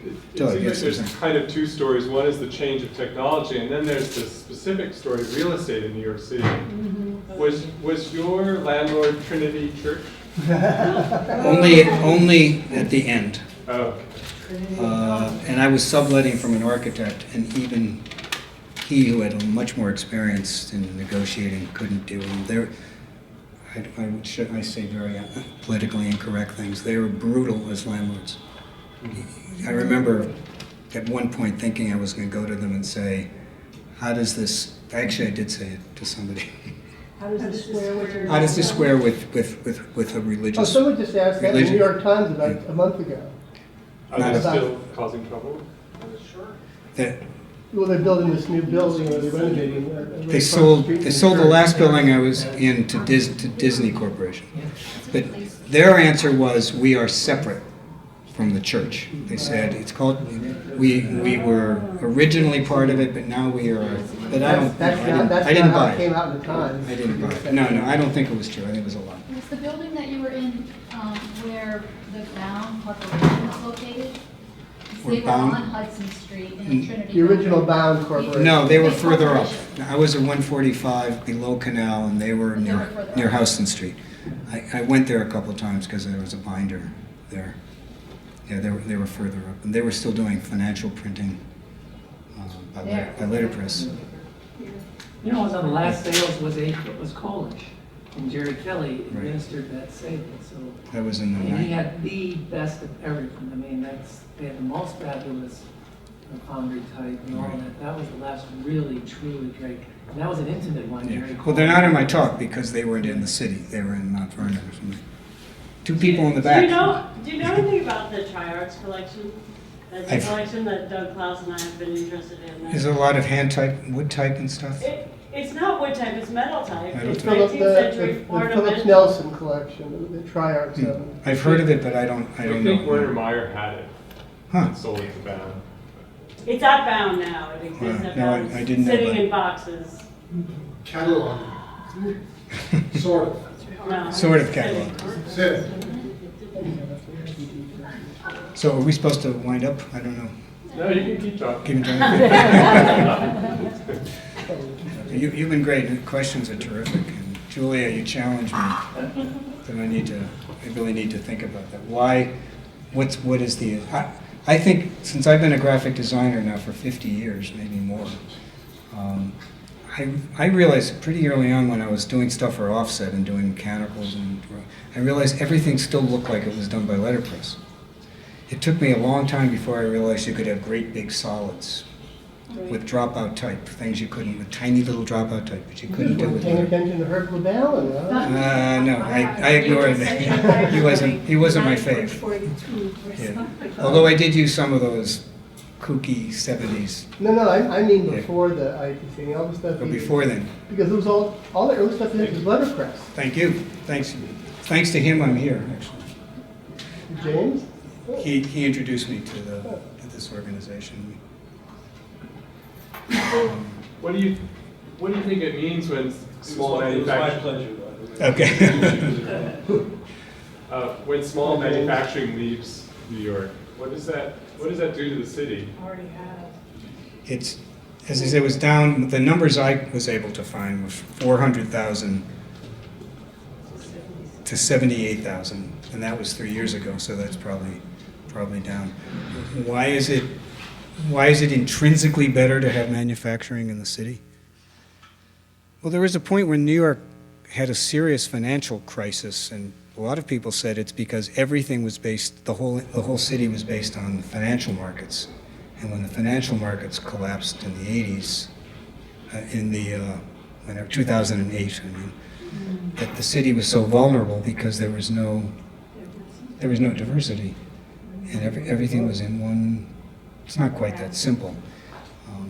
C: It
A: Doug,
C: seems like
A: yes,
C: there's
A: Susan.
C: kind of two stories. One is the change of technology, and then there's the specific story of real estate in New York City. Was your landlord Trinity Church?
A: Only at the end.
C: Oh,
A: And I was subletting from an architect, and even he, who had much more experience in negotiating, couldn't do them. I say very politically incorrect things. They were brutal as landlords. I remember at one point thinking I was going to go to them and say, how does this, actually I did say it to somebody,
D: How does this square with your?
A: how does this square with a
B: Oh,
A: religious,
B: someone just asked that in the
A: religion.
B: New York Times about a month ago.
C: are
A: Not
C: they
B: about-
C: still causing trouble?
A: that
B: Well, they're building this new building, or they're renovating. right
A: they
B: across
A: sold,
B: street
A: they
B: from
A: sold the
B: church.
A: last building I was in to Disney Corporation. But their answer was, we are separate from the church. They said, it's called, we were originally part of it, but now we are, but I don't,
B: That's not,
A: I
B: that's
A: didn't
B: not how
A: buy
B: it came
A: it.
B: out in the Times.
A: I didn't buy it. No, I don't think it was true. I think it was a lie.
I: Was the building that you were in where the Bowne Corporation is located?
A: Where
I: They were
A: Bowne-
I: on Hudson Street in the Trinity.
B: The original
I: building.
B: Bowne Corporation.
A: No, they were
I: Big
A: further up.
I: corporation.
A: I was at 145 below Canal, and they were
I: But they
A: near
I: were further
A: near
I: up.
A: Houston Street. I went there a couple of times because there was a binder there. Yeah, they were further up, and they were still doing financial printing by letterpress.
E: You know, one of the last sales was Coalish, and Jerry Kelly administered that sale, so.
A: That was in the
E: And he
A: night.
E: had the best of everything. I mean, they had the most fabulous foundry type and all that. That was the last really, truly great. And that was an intimate one,
A: Yeah.
E: Jerry.
A: Well, they're not in my talk because they weren't in the city. They were in Mount Vernon or something. Two people in the back.
J: Do you know anything about the Tri-Arts collection? That's a
A: I've-
J: collection that Doug Klaus and I have been interested in.
A: Is there a lot of hand type, wood type and stuff?
J: It's not wood type, it's metal type.
A: Metal
J: It's
A: type.
J: 19th century
B: The
J: ornament.
B: Phillips Nelson collection, the Tri-Arts of them.
A: I've heard of it, but I
C: I
A: don't
C: think Werner
A: know.
C: Meyer had it
A: Huh.
C: and sold it to Bowne.
J: It's at Bound now, it exists at
A: No, I
J: Bound,
A: didn't know
J: sitting
A: that.
J: in boxes.
G: Catalog. Sort of.
J: No.
A: Sort of catalog.
G: That's it.
A: So are we supposed to wind up? I don't know.
C: No, you can keep talking.
A: Keep it going. You've been great. The questions are terrific. And Julia, you challenged me that I really need to think about that. Why, what is the, I think since I've been a graphic designer now for 50 years, maybe more, I realized pretty early on when I was doing stuff for offset and doing mechanicals, and I realized everything still looked like it was done by letterpress. It took me a long time before I realized you could have great big solids with dropout type, things you couldn't, with tiny little dropout type, but you couldn't do with
B: Paying
A: letter.
B: attention to Herb LaBelle,
A: No, I ignored it. He wasn't my fave. Yeah. Although I did use some of those kooky 70s,
B: No, I mean
A: Yeah.
B: before the ITC, all the stuff.
A: but
B: he did.
A: before then.
B: Because it was all the early stuff he did was letterpress.
A: Thank you. Thanks to him, I'm here, actually.
B: James?
A: He introduced me to this organization.
C: What do you think it means when small manufacturing?
A: Okay.
C: When small manufacturing leaves New York, what does that do to the city?
J: Already have.
A: It's, as I said, it was down, the numbers I was able to find was 400,000 to 78,000, and that was 3 years ago, so that's probably down. Why is it intrinsically better to have manufacturing in the city? Well, there was a point when New York had a serious financial crisis, and a lot of people said it's because everything was based, the whole city was based on the financial markets. And when the financial markets collapsed in the 80s, whenever 2008, I mean, that the city was so vulnerable because there was no diversity. and everything was in one. It's not quite that simple.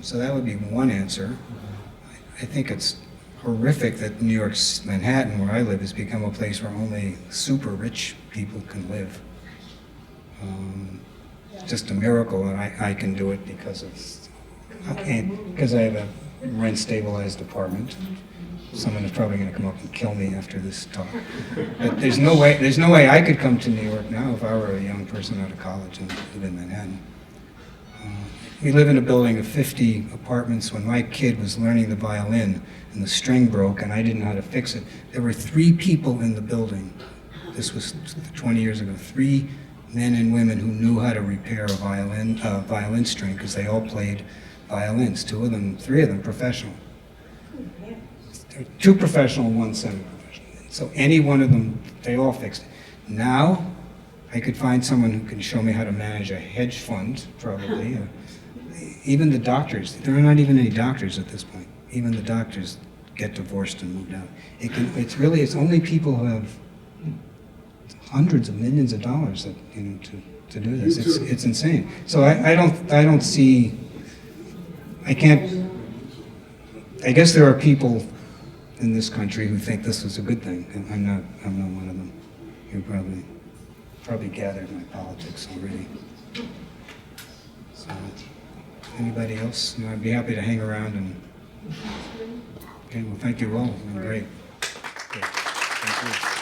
A: So that would be one answer. I think it's horrific that New York's Manhattan, where I live, has become a place where only super rich people can live. Just a miracle that I can do it because I have a rent stabilized apartment. Someone is probably going to come up and kill me after this talk. But there's no way I could come to New York now if I were a young person out of college and live in Manhattan. We live in a building of 50 apartments. When my kid was learning the violin and the string broke and I didn't know how to fix it, there were 3 people in the building. This was 20 years ago. 3 men and women who knew how to repair a violin string because they all played violins. 3 of them professional. 2 professional, 1 semi-professional. So any one of them, they all fixed it. Now, I could find someone who can show me how to manage a hedge fund, probably. Even the doctors, there are not even any doctors at this point. Even the doctors get divorced and moved out. It's only people who have hundreds of millions of dollars that, to do this. It's insane. So I guess there are people in this country who think this was a good thing, and I'm not one of them. You probably gathered my politics already. So, anybody else? I'd be happy to hang around and. Okay, well, thank you all. It's been great. Okay, thank you.